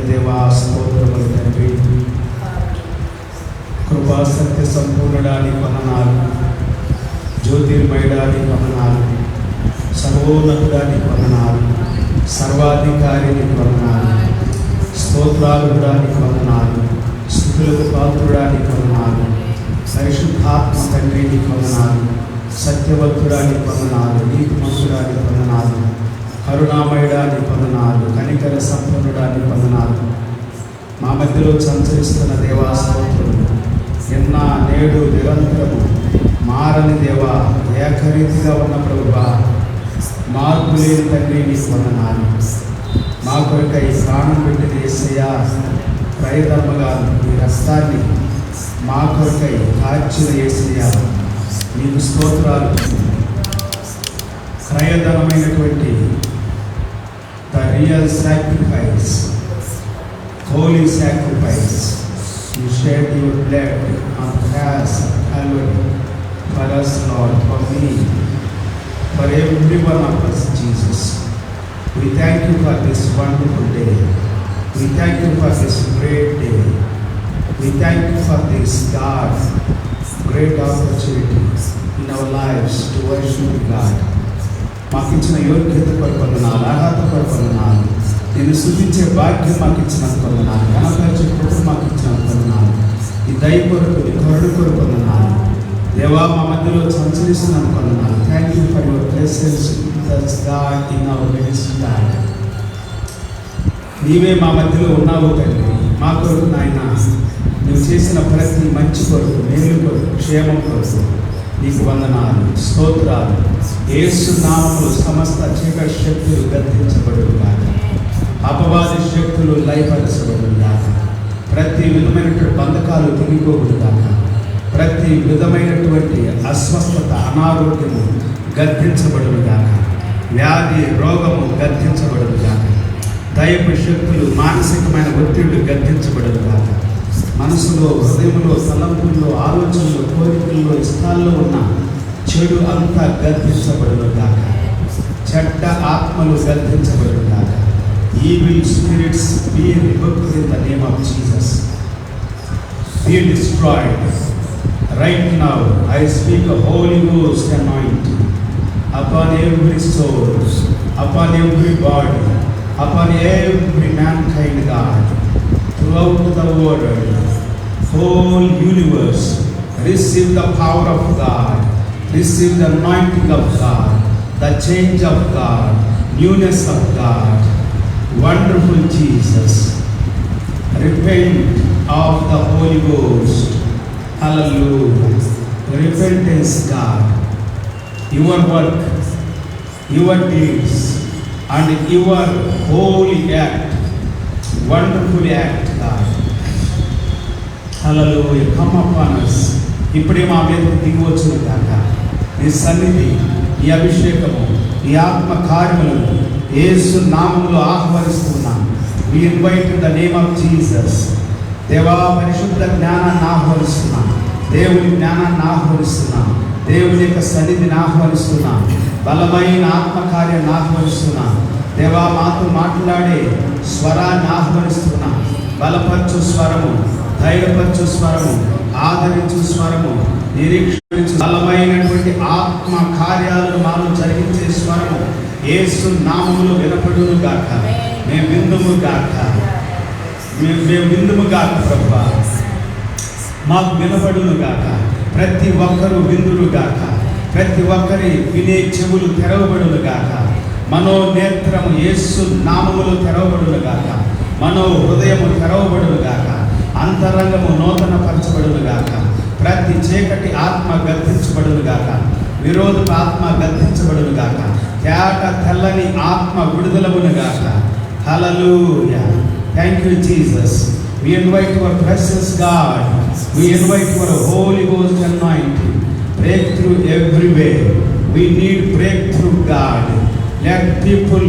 దేవా, స్తోత్రములు తండ్రి. కృపా సత్య సంపూర్ణడానికి వందనాలు, జ్యోతిర్మయుడానికి వందనాలు, సర్వోన్నతుడానికి వందనాలు, సర్వాధికారికి వందనాలు, స్తోత్రాలుడానికి వందనాలు, స్తుతులకు పాత్రుడానికి వందనాలు, పరిశుద్ధాత్మ తండ్రికి వందనాలు, సత్యవంతుడానికి వందనాలు, నీతిమంతుడానికి వందనాలు, కరుణామయుడానికి వందనాలు, కనికర సంపన్నుడానికి వందనాలు. మా మధ్యలో సంచరిస్తున్న దేవా స్తోత్రము. నిన్న నేడు నిరంతరము మారని దేవా, ఏకరీతిగా ఉన్న ప్రభువా, మార్పు లేని తండ్రి నీకు వందనాలు. మా కొరకై ప్రాణం పెట్టిన యేసయ్యా, ప్రయధర్మగా ఈ రక్తాన్ని మా కొరకై కార్చిన యేసయ్యా, నీకు స్తోత్రాలు. క్రయధనమైనటువంటి the real sacrifice, holy sacrifice, you shed your blood on the cross of Calvary for us, Lord, for me, for every one of us, Jesus. We thank you for this wonderful day. We thank you for this great day. We thank you for this, God, great opportunity in our lives to worship God. మాకు ఇచ్చిన యోగ్యత కొరకు వందనాలు, అర్హత కొరకు వందనాలు, నేను స్తుతించే భాగ్యం మాకు ఇచ్చినందుకు వందనాలు, కనపరిచే కొరకు మాకు ఇచ్చినందుకు వందనాలు, ఈ దయ కొరకు, ఈ కరుణ కొరకు వందనాలు. దేవా, మా మధ్యలో సంచరిస్తున్నందుకు వందనాలు. Thank you for your presence God in our ministry God. నీవే మా మధ్యలో ఉన్నావు తండ్రి. మా కొరకు నాయన, నువ్వు చేసిన ప్రతి మంచి కొరకు, మేలు కొరకు, క్షేమం కొరకు నీకు వందనాలు, స్తోత్రాలు. యేసు నామములో సమస్త చీకటి శక్తులు గద్దించబడుగాక, అపవాది శక్తులు లయపరచబడుగాక, ప్రతి విధమైనటువంటి బంధకాలు తిరిగిపోబడుగాక, ప్రతి విధమైనటువంటి అస్వస్థత, అనారోగ్యము గద్దించబడుగాక, వ్యాధి రోగము గద్దించబడుగాక, దైవ శక్తులు, మానసికమైన ఒత్తిళ్లు గద్దించబడుగాక, మనసులో, హృదయంలో, తలంపుల్లో, ఆలోచనలో, కోరికల్లో, ఇష్టాల్లో ఉన్న చెడు అంతా గద్దించబడుగాక, చెడ్డ ఆత్మలు గద్దించబడుగాక. Evil spirits be rebuked in the name of Jesus. Be destroyed right now. I speak a Holy Ghost anointing upon every soul, upon every body, upon every mankind, God, throughout the world, whole universe. Receive the power of God, receive the anointing of God, the change of God, newness of God. Wonderful Jesus, repent of the Holy Ghost. Hallelujah. Repentance, God. Your work, your deeds, and your holy act, wonderful act, God. Hallelujah. Come upon us. ఇప్పుడే మా మీదకు దిగి వచ్చును కాక. ఈ సన్నిధి, ఈ అభిషేకము, ఈ ఆత్మ కార్యములను యేసు నామములో ఆహ్వానిస్తున్నాం. We invite in the name of Jesus. దేవా, పరిశుద్ధ జ్ఞానాన్ని ఆహ్వానిస్తున్నాం, దేవుని జ్ఞానాన్ని ఆహ్వానిస్తున్నాం, దేవుని యొక్క సన్నిధిని ఆహ్వానిస్తున్నాం, బలమైన ఆత్మకార్యాన్ని ఆహ్వానిస్తున్నాం. దేవా, మాతో మాట్లాడే స్వరాన్ని ఆహ్వానిస్తున్నాం. బలపరచు స్వరము, ధైర్యపరచు స్వరము, ఆదరించు స్వరము, నిరీక్షించు బలమైనటువంటి ఆత్మ కార్యాలను మాలో జరిగించే స్వరము యేసు నామములో వినపడును గాక. మేము విందుము గాక, మేము విందుము గాక ప్రభువా, మాకు వినపడును గాక. ప్రతి ఒక్కరూ విందులు గాక, ప్రతి ఒక్కరి వినే చెవులు తెరవబడును గాక, మనోనేత్రము యేసు నామములో తెరవబడును గాక, మనో హృదయము తెరవబడును గాక, అంతరంగము నూతన పరచబడును గాక, ప్రతి చీకటి ఆత్మ గద్దించబడును గాక, విరోధక ఆత్మ గద్దించబడును గాక, తేట తెల్లని ఆత్మ విడుదలవును గాక. Hallelujah. Thank you Jesus. We invite your precious God. We invite your Holy Ghost anointing. Breakthrough everywhere. We need breakthrough, God. Let people,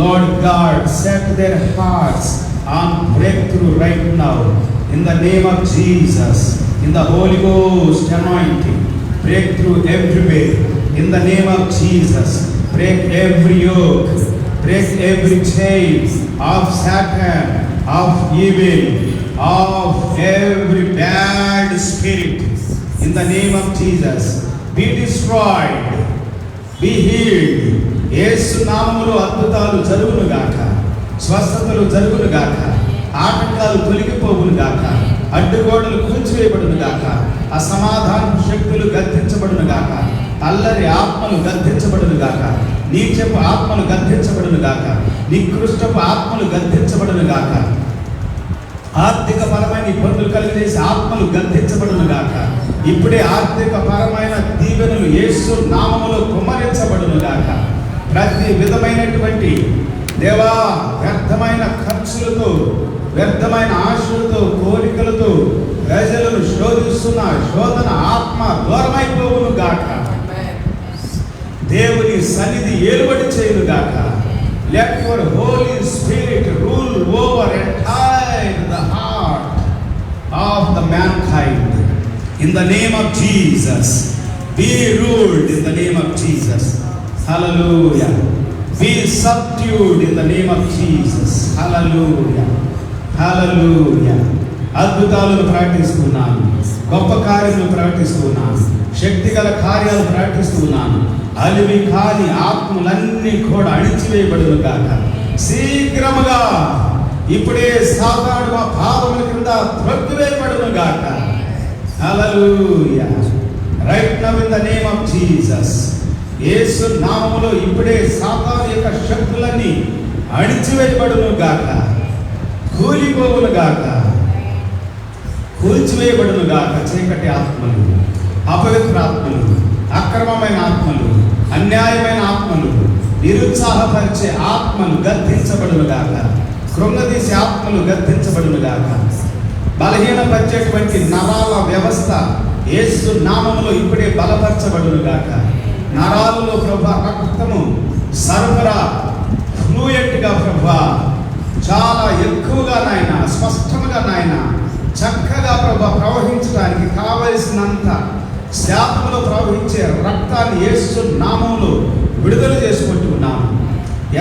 Lord God, set their hearts on breakthrough right now. In the name of Jesus, in the Holy Ghost anointing, breakthrough everywhere. In the name of Jesus, break every yoke, break every chain of Satan, of evil, of every bad spirit. In the name of Jesus, be destroyed, be healed. యేసు నామములో అద్భుతాలు జరుగును గాక, స్వస్థతలు జరుగును గాక, ఆటంకాలు తొలగిపోవును గాక, అడ్డుగోడలు కూల్చివేయబడును గాక, అసమాధాన శక్తులు గద్దించబడును గాక, అల్లరి ఆత్మలు గద్దించబడును గాక, నీచపు ఆత్మలు గద్దించబడును గాక, నికృష్టపు ఆత్మలు గద్దించబడును గాక, ఆర్థిక పరమైన ఇబ్బందులు కలిగజేసి ఆత్మలు గద్దించబడును గాక. ఇప్పుడే ఆర్థిక పరమైన దీవెనలు యేసు నామములో కుమ్మరించబడును గాక. ప్రతి విధమైనటువంటి దేవా వ్యర్థమైన ఖర్చులతో, వ్యర్థమైన ఆశలతో, కోరికలతో ప్రజలను శోధిస్తున్న శోధన ఆత్మ దూరమైపోవును గాక. దేవుని సన్నిధి ఏలుబడి చేయును గాక. Let your Holy Spirit rule over entire the heart of the mankind. In the name of Jesus, be ruled in the name of Jesus. Hallelujah. Be subdued in the name of Jesus. Hallelujah. Hallelujah. అద్భుతాలను ప్రకటిస్తున్నాను, గొప్ప కార్యాలను ప్రకటిస్తున్నాను, శక్తిగల కార్యాలు ప్రకటిస్తున్నాను. అలివి కాని ఆత్మలన్నీ కూడా అణిచివేయబడును గాక. శీఘ్రముగా ఇప్పుడే సాతాను ఆ పాదముల కింద త్రొక్కివేయబడును గాక. Hallelujah. Right now in the name of Jesus, Yesu నామములో ఇప్పుడే సాతాను యొక్క శక్తులన్నీ అణిచివేయబడును గాక, కూలిపోవును గాక, కూల్చివేయబడును గాక. చీకటి ఆత్మలు, అపవిత్ర ఆత్మలు, అక్రమమైన ఆత్మలు, అన్యాయమైన ఆత్మలు, నిరుత్సాహపరిచే ఆత్మలు గద్దించబడును గాక. కృంగదీసే ఆత్మలు గద్దించబడును గాక. బలహీనపరిచేటువంటి నరాల వ్యవస్థ యేసు నామములో ఇప్పుడే బలపరచబడును గాక. నరాలలో ప్రభా రక్తము సరఫరా ఫ్లూయెంట్గా ప్రభా చాలా ఎక్కువగా నాయన, స్పష్టంగా నాయన, చక్కగా ప్రభా ప్రవహించడానికి కావలసినంత శాతంలో ప్రవహించే రక్తాన్ని యేసు నామములో విడుదల చేసుకుంటున్నాము.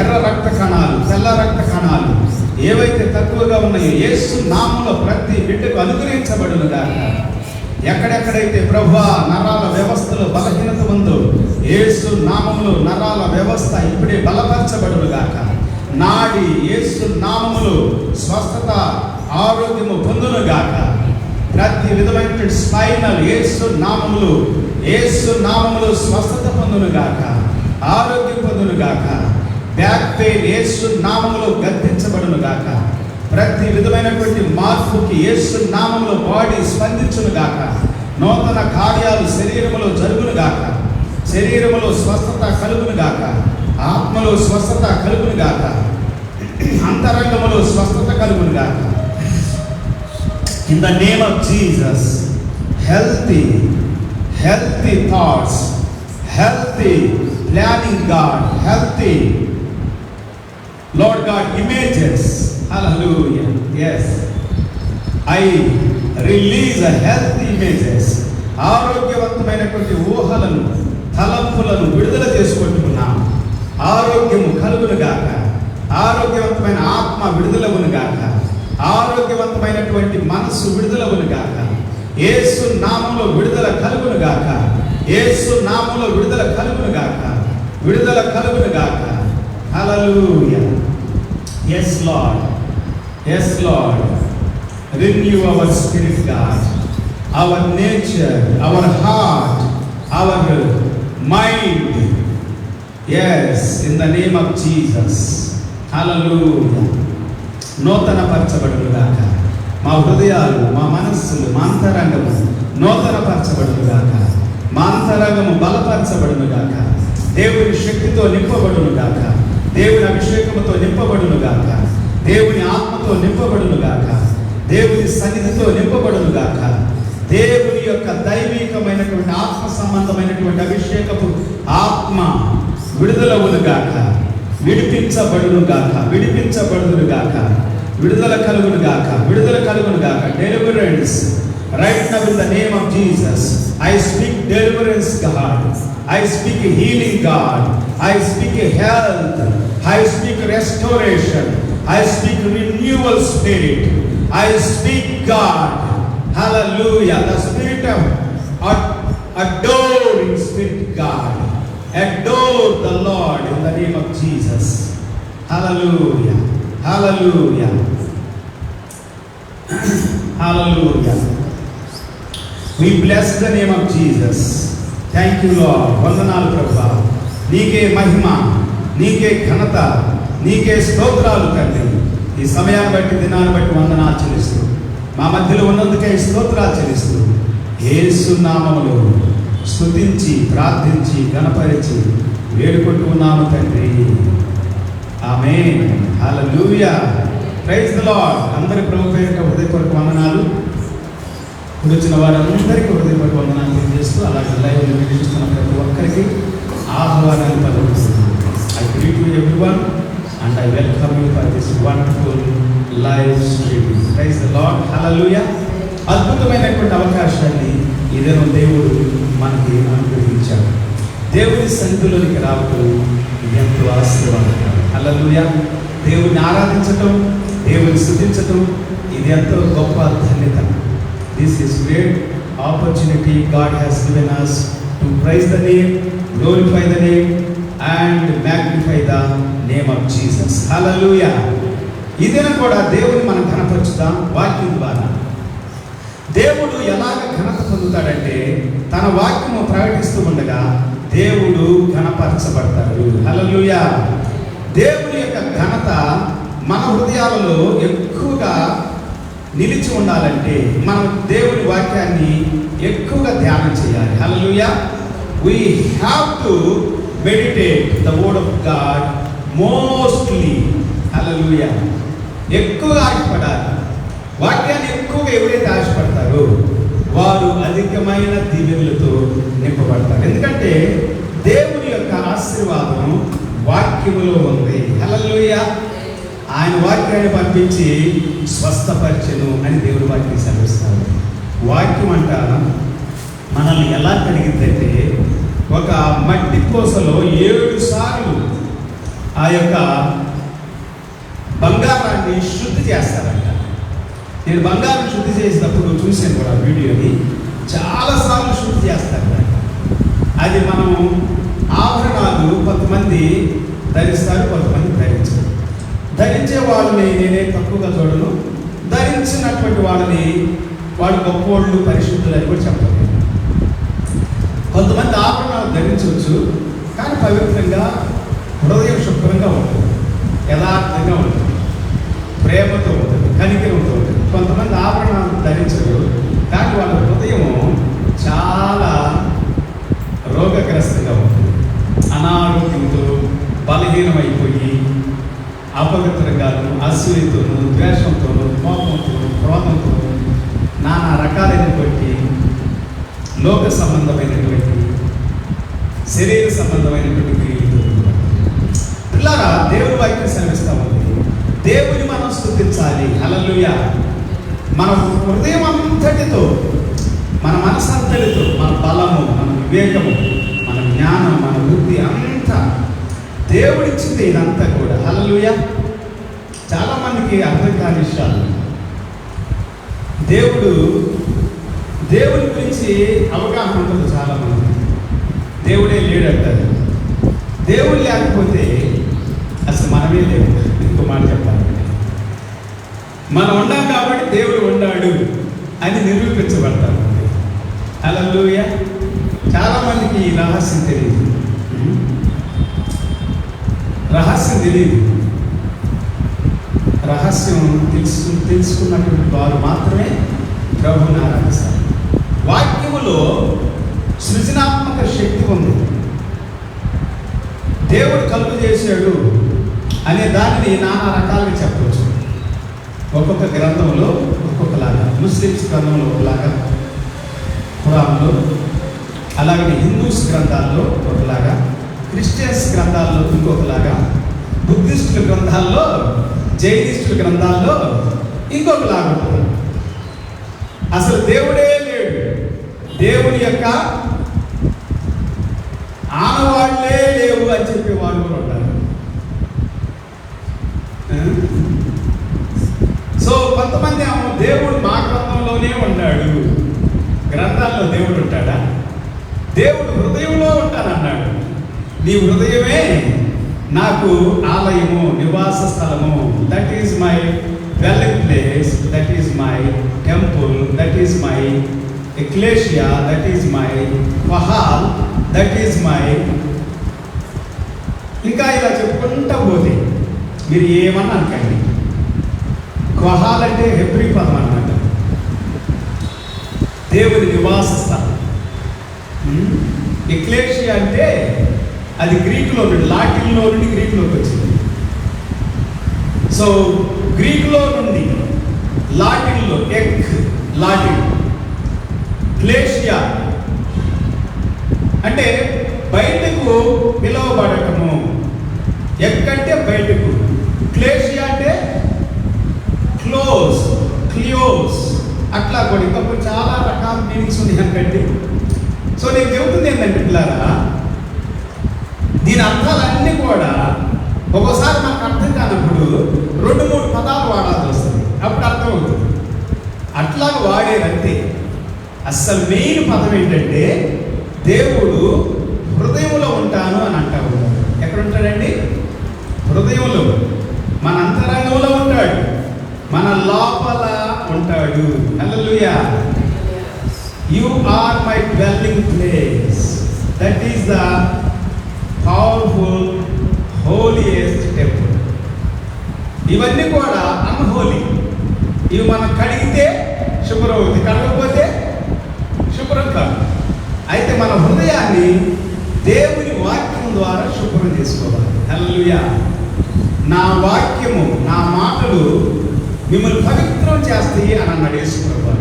ఎర్ర రక్త కణాలు, తెల్ల రక్త కణాలు ఏవైతే తక్కువగా ఉన్నాయో యేసు నామములో ప్రతి బిడ్డకు అనుగ్రహించబడును గాక. ఎక్కడెక్కడైతే ప్రభువా నరాల వ్యవస్థలో బలహీనత ఉందో యేసు నామములో నరాల వ్యవస్థ ఇప్పుడే బలపరచబడును గాక. నాడి యేసు నామములో స్వస్థత, ఆరోగ్యము పొందును గాక. ప్రతి విధమైనటువంటి స్పైనల్ యేసు నామములో, యేసు నామములో స్వస్థత పొందును గాక, ఆరోగ్యం పొందును గాక. బ్యాక్ పెయిన్ యేసు నామములో గద్దించబడును గాక. ప్రతి విధమైనటువంటి మార్పుకి యేసు నామములో బాడీ స్పందించును గాక. నూతన కార్యాలు శరీరములో జరుగును గాక. శరీరములో స్వస్థత కలుగును గాక. ఆత్మలో స్వస్థత కలుగును గాక. అంతరంగములో స్వస్థత కలుగును గాక. In the name of Jesus, healthy thoughts, healthy planning God, healthy Lord God images. Hallelujah. Yes, I release a healthy images. ఆరోగ్యవంతమైనటువంటి ఊహలను, తలంపులను విడుదల చేసుకుంటున్నాను. ఆరోగ్యము కలుగును గాక. ఆరోగ్యవంతమైన ఆత్మ విడుదలవును గాక. ఆరోగ్యవంతమైనటువంటి మనస్సు విడుదలవును గాక. యేసు నామములో విడుదల కలుగును గాక. యేసు నామములో విడుదల కలుగును గాక. విడుదల కలుగును గాక. హల్లెలూయా. Yes Lord, yes Lord, renew our spirit God, our nature, our heart, our mind. Yes, in the name of Jesus. Hallelujah. నూతన పరచబడును గాక. మా హృదయాలు, మా మనస్సులు, మా అంతరంగము నూతన పరచబడును గాక. మా అంతరంగము బలపరచబడును గాక. దేవుని శక్తితో నింపబడును గాక. దేవుని అభిషేకముతో నింపబడును గాక. దేవుని ఆత్మతో నింపబడును గాక. దేవుని సన్నిధితో నింపబడును గాక. దేవుని యొక్క దైవికమైనటువంటి ఆత్మ సంబంధమైనటువంటి అభిషేకపు ఆత్మ విడుదలవును గాక. విడిపించబడును గాక. విడిపించబడును గాక. విడుదల కలుగును గాక. విడుదల కలుగును గాక. Deliverance right now in the name of Jesus. I speak deliverance God. I speak healing God. I speak health. I speak restoration. I speak renewal spirit. I speak God. Hallelujah. The spirit of adoring spirit, God. Adore the Lord in the name of Jesus. Hallelujah. Hallelujah. Hallelujah. We bless the name of Jesus. Thank you, Lord. వందనాలు ప్రభువా. నీకే మహిమ, నీకే ఘనత, నీకే స్తోత్రాలు తండ్రి. ఈ సమయాన్ని బట్టి, దినాన్ని బట్టి వందనాలు చెల్లిస్తూ, మా మధ్యలో ఉన్నందుకే స్తోత్రాలు చెల్లిస్తూ, యేసు నామములో స్తుతించి, ప్రార్థించి, గణపరిచి వేడుకుంటున్నాము తండ్రి. Amen. Hallelujah. Praise the Lord. అందరి ప్రభు పేరిట హృదయపూర్వక వందనాలు. వచ్చిన వారందరికీ హృదయపూర్వక వందనాలు తెలియజేస్తూ, అలాగే లైవ్లో వీక్షిస్తున్న ప్రతి ఒక్కరికి ఆహ్వానాన్ని పలుకుతున్నాను. I greet you everyone and I welcome you for this wonderful live streaming. Praise the Lord. Hallelujah. అద్భుతమైనటువంటి అవకాశాన్ని ఇదేనో దేవుడు మనకి అనుగ్రహించాడు. దేవుని సన్నిధిలోనికి రావటం ఎంతో ఆశీర్వాదకరం. హల్లెలూయా. దేవుని ఆరాధించటం, దేవుని స్తుతించటం ఇది ఎంతో గొప్ప ధన్యత. This is great opportunity God has given us to praise the name, glorify the name and magnify the name of Jesus. Hallelujah. ఇదేనా కూడా దేవుని మనం ఘనపరుచుదాం. వాక్యం ద్వారా దేవుడు ఎలాగ ఘనత పొందుతాడంటే, తన వాక్యము ప్రకటిస్తూ ఉండగా దేవుడు ఘనపరచబడతాడు. హల్లెలూయా. దేవుని యొక్క ఘనత మన హృదయాలలో ఎక్కువగా నిలిచి ఉండాలంటే మనం దేవుని వాక్యాన్ని ఎక్కువగా ధ్యానం చేయాలి. హల్లెలూయా. We have to meditate the word of God mostly. హల్లెలూయా. ఎక్కువగా ఆశపడాలి. వాక్యాన్ని ఎక్కువగా ఎవరైతే ఆశపడతారో వారు అధికమైన దీవెనలతో నింపబడతారు. ఎందుకంటే దేవుని యొక్క ఆశీర్వాదం వాక్యములో ఉంది. హల్లెలూయా. ఆయన వాక్యాన్ని పంపించి స్వస్థపరచెను అని దేవుడి వాక్యం సెలవిస్తారు. వాక్యం అంట మనల్ని ఎలా కడిగిద్దంటే, ఒక మట్టి కోసలో 7 సార్లు ఆ యొక్క బంగారాన్ని శుద్ధి చేస్తారంట. నేను బంగారం శుద్ధి చేసినప్పుడు చూశాను కూడా వీడియోని. చాలాసార్లు శుద్ధి చేస్తారంట. అది మనం ఆభరణాలు కొంతమంది ధరిస్తారు, కొంతమంది ధరించరు. ధరించే వాళ్ళని నేనే తక్కువగా చూడను. ధరించినటువంటి వాళ్ళని వాళ్ళు గొప్పవాళ్ళు, పరిశుద్ధులు అని కూడా చెప్పలేదు. కొంతమంది ఆభరణాలు ధరించవచ్చు, కానీ పవిత్రంగా, హృదయం శుభ్రంగా ఉంటుంది, యథార్థంగా ఉంటుంది, ప్రేమతో ఉంటుంది, కనికరంతో ఉంటుంది. కొంతమంది ఆభరణాలు ధరించరు, కానీ వాళ్ళ హృదయం చాలా రోగగ్రస్తంగా ఉంటుంది. అనారోగ్యంతో బలహీనమైపోయి అపవిత్రంగాను, అసూయతోనూ, ద్వేషంతోనూ, కోపంతోనూ, క్రోధంతోనూ, నానా రకాలైనటువంటి లోక సంబంధమైనటువంటి, శరీర సంబంధమైనటువంటి క్రియలతో పిల్లరా దేవుని వాక్యం సెలవిస్తా ఉంది. దేవుని మనం స్తుతించాలి. హల్లెలూయా. మన హృదయం అంతటితో, మన మనసంతటితో, మన బలము, మన వివేకము, మన జ్ఞానం, మన బుద్ధి అంతా దేవుడిచ్చింది. ఇదంతా కూడా హల్లెలూయా. చాలా మందికి అర్థం కాని విషయాలు. దేవుడి గురించి అవగాహన ఉంటుంది చాలా మంది. దేవుడే లేడంటారు. దేవుడు లేకపోతే అసలు మనమే లేవు. ఇంకో మాట చెప్పాలంటే, మనం ఉన్నాం కాబట్టి దేవుడు ఉన్నాడు అని నిరూపించబడతాం. హల్లెలూయా. చాలా మందికి ఈ రహస్యం తెలియదు. రహస్యం తెలుసుకున్నటువంటి వారు మాత్రమే ప్రభువుని ఆరాధిస్తారు. వాక్యములో సృజనాత్మక శక్తి ఉంది. దేవుడు కలుగు చేశాడు అనే దానిని నానా రకాలుగా చెప్పవచ్చు. ఒక్కొక్క గ్రంథంలో ఒక్కొక్కలాగా, ముస్లిమ్స్ గ్రంథంలో ఒకలాగా, ఖురాన్లో, అలాగే హిందూస్ గ్రంథాల్లో ఒకలాగా, క్రిస్టియన్స్ గ్రంథాల్లో ఇంకొకలాగా, బుద్ధిస్టుల గ్రంథాల్లో, జైనిస్టుల గ్రంథాల్లో ఇంకొకలాగా ఉంటుంది. అసలు దేవుడే లేడు, దేవుని యొక్క ఆనవాళ్లే లేవు అని చెప్పి వాళ్ళు కూడా ఉంటారు. నీ హృదయమే నాకు ఆలయము, నివాస స్థలము. That is my dwelling place, that is my temple, that is my ecclesia, that is my kahal, that is my. ఇంకా ఇలా చెప్పుకుంటా పోతే మీరు ఏమన్నా అనుకోండి. kahal అంటే హెబ్రీ పదం అన్నమాట, దేవుని నివాస స్థలం. ఎక్లేషియా అంటే అది గ్రీకులో నుండి, లాటిన్లో నుండి గ్రీకులోకి వచ్చింది. సో గ్రీకులో నుండి లాటిన్లో లాటిన్, క్లేషియా అంటే బయటకు పిలువబడటము. ఎక్కంటే బయటకు, క్లేషియా అంటే క్లోజ్, క్లియోస్, అట్లా కూడా ఇంకా చాలా రకాల మీనింగ్స్ ఉంది అనుకండి. సో నేను చెబుతుంది ఏంటంటే పిల్లారా, దీని అర్థాలన్నీ కూడా ఒక్కోసారి మనకు అర్థం కానప్పుడు 2-3 పదాలు వాడాల్సి వస్తుంది, అప్పుడు అర్థం అవుతుంది. అట్లాగా వాడేదంతే. అస్సలు మెయిన్ పదం ఏంటంటే దేవుడు హృదయంలో ఉంటాను అని అంటాడు. ఎక్కడ ఉంటాడండి? హృదయంలో, మన అంతరంగంలో ఉంటాడు, మన లోపల ఉంటాడు. Hallelujah. You are my dwelling place, that is the powerful holiest temple. ఇవన్నీ కూడా అన్హోలీ. ఇవి మనం కడిగితే శుభ్రం అవుతుంది, కడగకపోతే శుభ్రం కాదు. అయితే మన హృదయాన్ని దేవుని వాక్యం ద్వారా శుభ్రం చేసుకోవాలి. హల్లెలూయా. నా వాక్యము, నా మాటలు మిమ్మల్ని పవిత్రం చేస్తాయి అని అన్నాడు యేసుప్రభువు.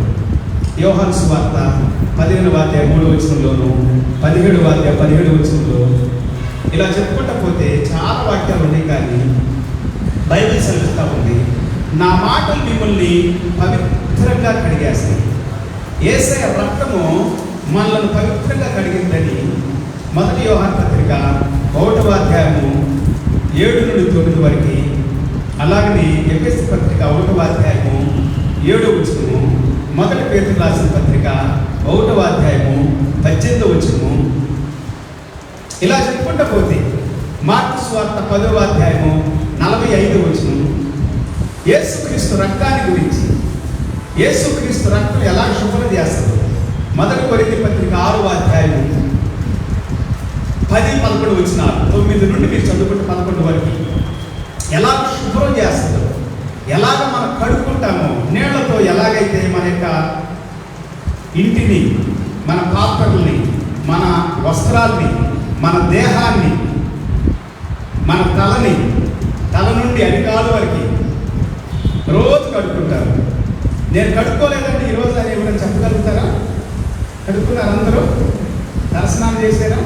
యోహాను సువార్త 15వ అధ్యాయం 3వ వచనంలోను, 17వ అధ్యాయం 17వ వచనంలో ఇలా చెప్పుకుంటా పోతే చాలా వాక్యాలు ఉన్నాయి. కానీ బైబిల్ సెలవిస్తూ ఉంది, నా మాటలు మిమ్మల్ని పవిత్రంగా కడిగేస్తాయి. యేసయ్య రక్తము మనల్ని పవిత్రంగా కడిగిందని 1 యోహాను పత్రిక 1వ అధ్యాయము 7 నుండి 9 వరకు, అలాగని ఎఫెసీ పత్రిక 1వ అధ్యాయము 7వ వచనము, 1 పేతురు రాసిన పత్రిక 1వ అధ్యాయము 18వ వచనము, ఇలా చెప్పుకుంటూ పోతే మార్కు సువార్త 10వ అధ్యాయము 45వ వచనం యేసుక్రీస్తు రక్తాన్ని గురించి, యేసుక్రీస్తు రక్తం ఎలా శుభ్రం చేస్తుందో 1 కొరింథీ పత్రిక 6వ అధ్యాయము 10-11 వచనాలు, 9 నుండి మీరు చదువుకుంటే 11 వరకు ఎలా శుభ్రం చేస్తుందో, ఎలాగ మనం కడుక్కుంటామో నీళ్లతో, ఎలాగైతే మన యొక్క ఇంటిని, మన పాత్రల్ని, మన వస్త్రాల్ని, మన దేహాన్ని, మన తలని, తల నుండి అరికాల వరకు రోజు కడుక్కుంటారు. నేను కడుక్కోలేదండి ఈరోజు అని ఎవరైనా చెప్పగలుగుతారా? కడుక్కున్నారు అందరూ? తలస్నానం చేశారా?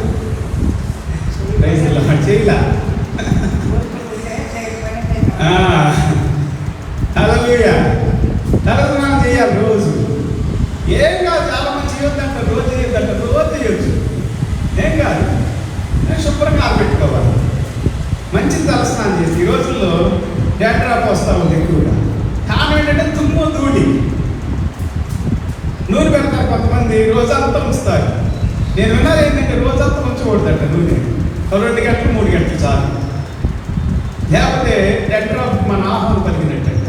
చేయలా? హల్లెలూయా. తలస్నానం చేయాలి రోజు. ఏం కాదు, చాలా మంది చేయొద్దంట, రోజు చేయొద్దంట, రోజు చేయొచ్చు, ఏం కాదు. శుభ్రంగా ఆరబెట్టుకోవాలి, మంచి తలస్నానం చేసి. ఈ రోజుల్లో డాండ్రఫ్ వస్తూ ఉంది ఎక్కువగా. కారణం ఏంటంటే తుమ్ము, ధూళి. నూనె పెడతారు కొంతమంది, రోజంతా ఉంచుతారు. నేను విన్నది ఏంటంటే రోజంతా ఉంచకూడదంట నూనె, 2 గంటలు 3 గంటలు చాలు. లేకపోతే డాండ్రఫ్ మన ఆహ్వానం పలికినట్టంట.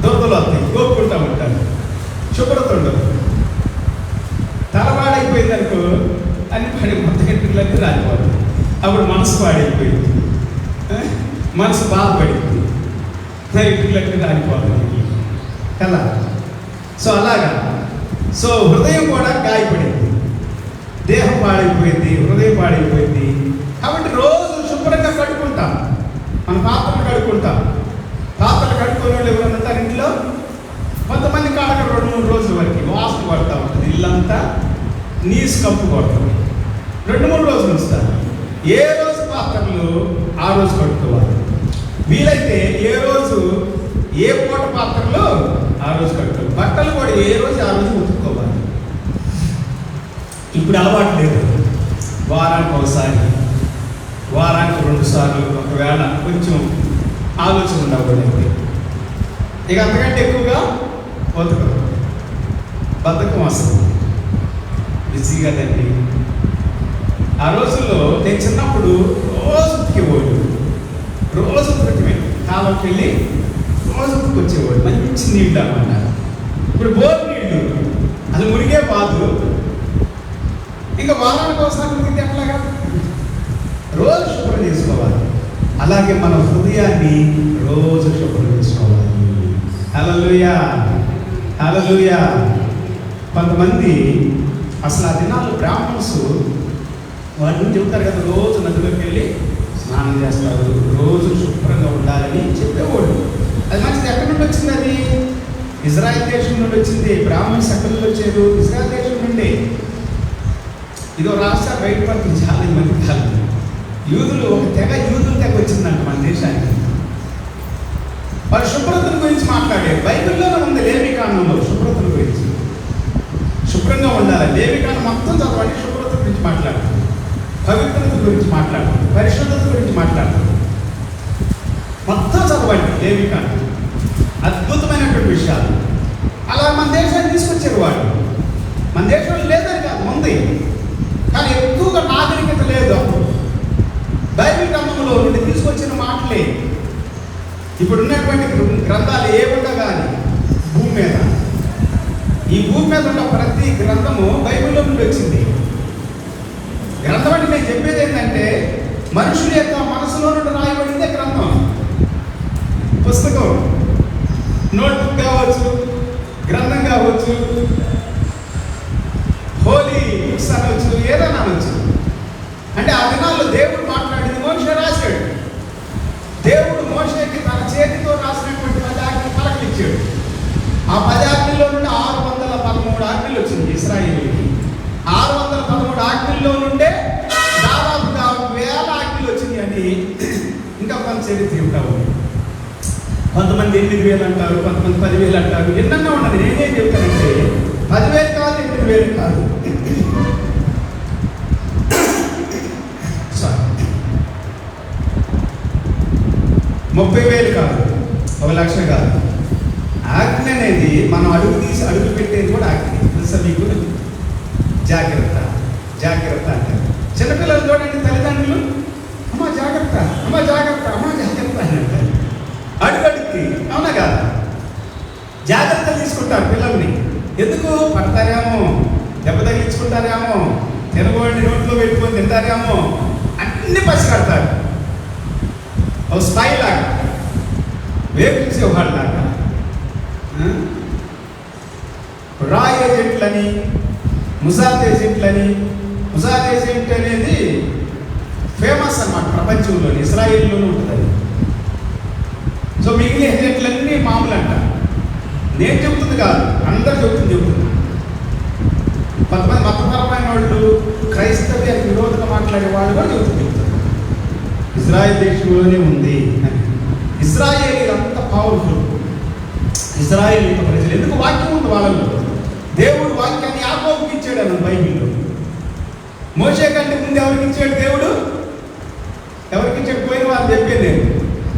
దురదలు వస్తాయి, కోపుకుంటూ ఉంటారు, శుభ్రత ఉండదు. తలవాడైపోయింది అనుకో, అన్ని పడి మొత్తం ఇంటికి రాలిపోతుంది. అప్పుడు మనసు పాడైపోయింది, మనసు బాధపడింది, ఇంటికి రాలిపోతుంది కదా. సో అలాగా. సో హృదయం కూడా గాయపడింది, దేహం పాడైపోయింది, హృదయం పాడైపోయింది. కాబట్టి రోజు శుభ్రంగా కడుక్కుంటాం, మన పాత్రలు కడుక్కుంటాం. పాత్రలు కడుక్కునే వాళ్ళు ఎవరైనా ఉంటారు ఇంట్లో? కొంతమంది కాడక 2-3 రోజుల వరకు వాసన పడుతూ ఉంటుంది, ఇల్లంతా నీసు కంపు కొడుతుంది. 2-3 రోజులు ఉంచుతారు. ఏ రోజు పాత్రలు ఆ రోజు కడుక్కోవాలి. వీలైతే ఏ రోజు ఏ పూట పాత్రలు ఆ రోజు కడుక్కోవాలి. బట్టలు కూడా ఏ రోజు ఆ రోజు ఉతుక్కోవాలి. ఇప్పుడు అలవాటు లేదు, వారానికి ఒకసారి, వారానికి 2 సార్లు, ఒకవేళ కొంచెం ఆలోచన ఉండకూడదు. ఇక అంతకంటే ఎక్కువగా బద్ధకం వస్తుంది. బిజీగా తండ్రి ఆ రోజుల్లో నేను చిన్నప్పుడు రోజు ఉతికేవాడు, రోజు ఉతికే కాలంకి వెళ్ళి రోజు ఉతికొచ్చేవాడు. మంచి నీళ్ళు అన్నమాట. ఇప్పుడు బోర్ నీళ్ళు అది మునిగే బాధలు. ఇంకా వారానికి ఒకసారి ఉతికితే ఎట్లాగా? రోజు శుభ్రం చేసుకోవాలి. అలాగే మన హృదయాన్ని రోజు శుభ్రం చేసుకోవాలి. హల్లెలూయా, హల్లెలూయా. కొంతమంది అసలు ఆ దినాల్లో బ్రాహ్మణ్స్ వాటి నుంచి చెబుతారు కదా, రోజు నదిలోకి వెళ్ళి స్నానం చేస్తారు, రోజు శుభ్రంగా ఉండాలని చెప్పేవాడు. అది మంచిది. ఎక్కడి నుండి వచ్చింది అది? ఇజ్రాయెల్ దేశం నుండి వచ్చింది. బ్రాహ్మణ్స్ ఎక్కడి నుండి వచ్చారు? ఇజ్రాయెల్ దేశం నుండి. ఇదో రాష్ట్ర బయటపడుతుంది చాలా మంది కాలం. యూదులు ఒక యూదుల తెగ వచ్చిందంట మన దేశానికి. వారు శుభ్రతను గురించి మాట్లాడారు. బైబిల్లోనే ఉంది లేవికాండంలో శుభ్రతను గురించి. శుభ్రంగా ఉండాలి. లేవికాండం మొత్తం చదవండి. శుభ్రత గురించి మాట్లాడుతుంది, పవిత్రత గురించి మాట్లాడుతుంది, పరిశుద్ధత గురించి మాట్లాడుతుంది. మొత్తం చదవండి లేవికాండం. అద్భుతమైనటువంటి విషయాలు. అలా మన దేశాన్ని తీసుకొచ్చారు వాళ్ళు. మన దేశంలో లేదని కాదు, ఉంది, కానీ ఎక్కువగా నాగరికత లేదు. అప్పుడు బైబిల్ గ్రంథంలో నుండి తీసుకొచ్చిన మాటలే. ఇప్పుడు ఉన్నటువంటి గ్రంథాలు ఏముండగా కానీ భూమి మీద, ఈ భూమి మీద ఉన్న ప్రతి గ్రంథము బైబిల్లో నుండి వచ్చింది. గ్రంథం అంటే నేను చెప్పేది ఏంటంటే మనుషుల యొక్క మనసులో నుండి రాయబడిందే గ్రంథం. పుస్తకం, నోట్బుక్ కావచ్చు, గ్రంథం కావచ్చు, హోలీ బుక్స్ అనవచ్చు, ఏదైనా అనవచ్చు. అంటే ఆ దినాల్లో దేవుడు మాట్లాడింది మోషే రాశాడు. దేవుడు మోషేకి తన చేతితో రాసినటువంటి 10 ఆజ్ఞలు పలకలిచ్చాడు. ఆ 10 ఆజ్ఞల్లో నుండి 613 ఆజ్ఞలు వచ్చింది ఇశ్రాయేలుకి. 613 ఆజ్ఞల్లో నుండే దాదాపుగా 1000 ఆజ్ఞలు వచ్చింది అని ఇంకా కొంత చరిత్ర ఉంటావు. కొంతమంది 8,000 అంటారు, కొంతమంది 10,000 అంటారు. ఎన్నన్నా ఉన్నది. నేనేం చెప్తానంటే 10,000 కాదు, 8,000 కాదు, 30,000 కాదు, 1,00,000 కాదు. ఆజ్ఞ అనేది మనం అడుగు తీసి అడుగు పెట్టేది కూడా ఆజ్ఞ. తెలుసా మీకు? జాగ్రత్త, జాగ్రత్త అంటారు. చిన్నపిల్లలు చూడండి, తల్లిదండ్రులు అమ్మ జాగ్రత్త, అమ్మ జాగ్రత్త, అమ్మ జాగ్రత్త అని అంటారు అడుగడుగుకి. అవునా కాదు? జాగ్రత్తలు తీసుకుంటారు పిల్లల్ని. ఎందుకు? పడతారేమో, దెబ్బ తగిలించుకుంటారేమో, తినబోండి నోట్లో పెట్టుకొని తింటారేమో, అన్ని పసిగడతారు. ఓ స్పై లాగా, వేపించే వాళ్ళలాగా. రా ఏజెంట్లని, ముజాద్ ఏజెంట్లని. ముజాద్ ఏజెంట్ అనేది ఫేమస్ అన్నమాట ప్రపంచంలో, ఇజ్రాయిల్లోనూ ఉంటుంది. సో మిగిలిన ఏజెంట్లన్నీ మామూలు అంట. నేను చెబుతుంది కాదు, అందరు చెబుతుంది. కొంతమంది మతపరమైన వాళ్ళు, క్రైస్తవ్యానికి విరోధంగా మాట్లాడే వాళ్ళు కూడా చెబుతారు ఇజ్రాయెల్ దేశంలోనే ఉంది అని. ఇజ్రాయేల్ అంత పవర్ఫుల్. ఇజ్రాయేల్ ప్రజలు ఎందుకు? వాక్యం ఉంది వాళ్ళలో. దేవుడు వాక్యాన్ని యాకోబుకి ఇచ్చాడు అన్న బైబిల్లో. మోషే కంటే ముందు ఎవరికి ఇచ్చాడు దేవుడు? ఎవరికి ఇచ్చాడు? పోయిన వాళ్ళు చెప్పాను నేను.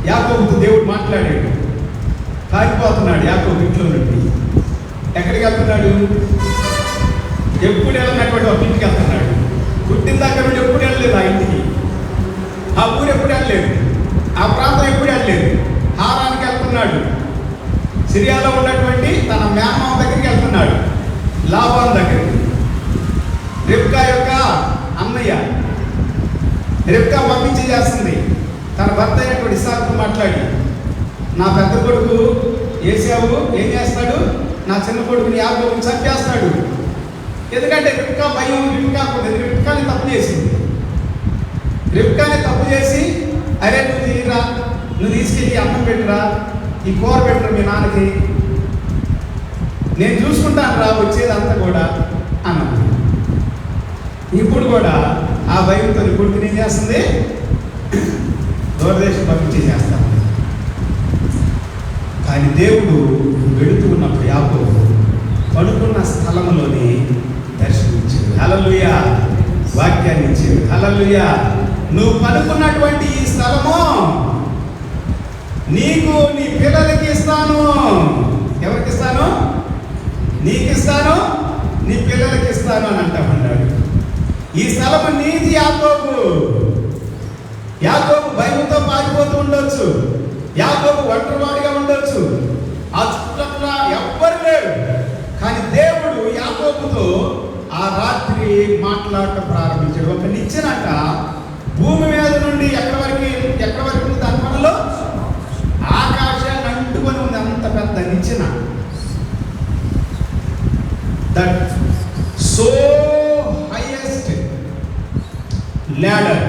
యాకోబుతో దేవుడు మాట్లాడాడు. కాలిపోతున్నాడు యాకోబు ఇంట్లో నుండి. ఎక్కడికి వెళ్తున్నాడు? ఎప్పుడు వెళ్ళినటువంటి ఒక ఇంటికి వెళ్తున్నాడు. పుట్టిన దగ్గర నుండి ఎప్పుడు వెళ్ళలేదు ఆ ఇంటికి. ఆ ఊరు ఎప్పుడు వెళ్ళలేదు, ఆ ప్రాంతం ఎప్పుడు వెళ్ళలేదు. హారానికి వెళ్తున్నాడు. సిరియాలో ఉన్నటువంటి తన మేనమామ దగ్గరికి వెళ్తున్నాడు, లాబాను దగ్గరికి. రిబ్కా యొక్క అన్నయ్య. రిబ్కా పంపించి చేస్తుంది తన భర్త అయినటువంటి ఇస్సాకుతో మాట్లాడి, నా పెద్ద కొడుకు ఏసావు ఏం చేస్తాడు? నా చిన్న కొడుకుని యాకోబుని చంపేస్తాడు. ఎందుకంటే రిబ్కా భయం. రిబ్కాని తప్పు చేసింది. రిబ్కాని తప్పు చేసి, అరే నువ్వు తీరా, నువ్వు తీసుకెళ్ళి అన్నం పెట్టురా, ఈ కూర పెట్టరు మీ నాన్నకి, నేను చూసుకుంటాను రా వచ్చేది అంతా కూడా అన్నది. ఇప్పుడు కూడా ఆ భయంతో కొడుకుని ఏం చేస్తుంది? దూరదేశం పంపించి చేస్తాను. కానీ దేవుడు వెళుతూ ఉన్నప్పుడు యాకోబు పడుకున్న స్థలంలోనే దర్శనమిచ్చాడు. హల్లెలూయా. వాక్యాన్ని ఇచ్చాడు. హల్లెలూయా. నువ్వు పడుకున్నటువంటి ఈ స్థలము నీకు, నీ పిల్లలకి ఇస్తాను. ఎవరికి ఇస్తాను? నీకు ఇస్తాను, నీ పిల్లలకి ఇస్తాను అని అంటామన్నాడు. ఈ స్థలము నీది యాకోబు. యాకోబు భయంతో పారిపోతూ ఉండొచ్చు, యాకోబు ఒంటరివాడిగా ఉండొచ్చు, ఆ చుట్టూ ఎవ్వరు లేరు. కానీ దేవుడు యాకోబుతో ఆ రాత్రి మాట్లాడటం ప్రారంభించాడు. ఒక నిచ్చెనట భూమి మీద నుండి ఎక్కడి వరకు ఉంది దాని పనిలో ఆకాశాన్ని అంటుకొని ఉంది. అంత పెద్ద నిచ్చెన, దట్ సో హైయెస్ట్ ల్యాడర్,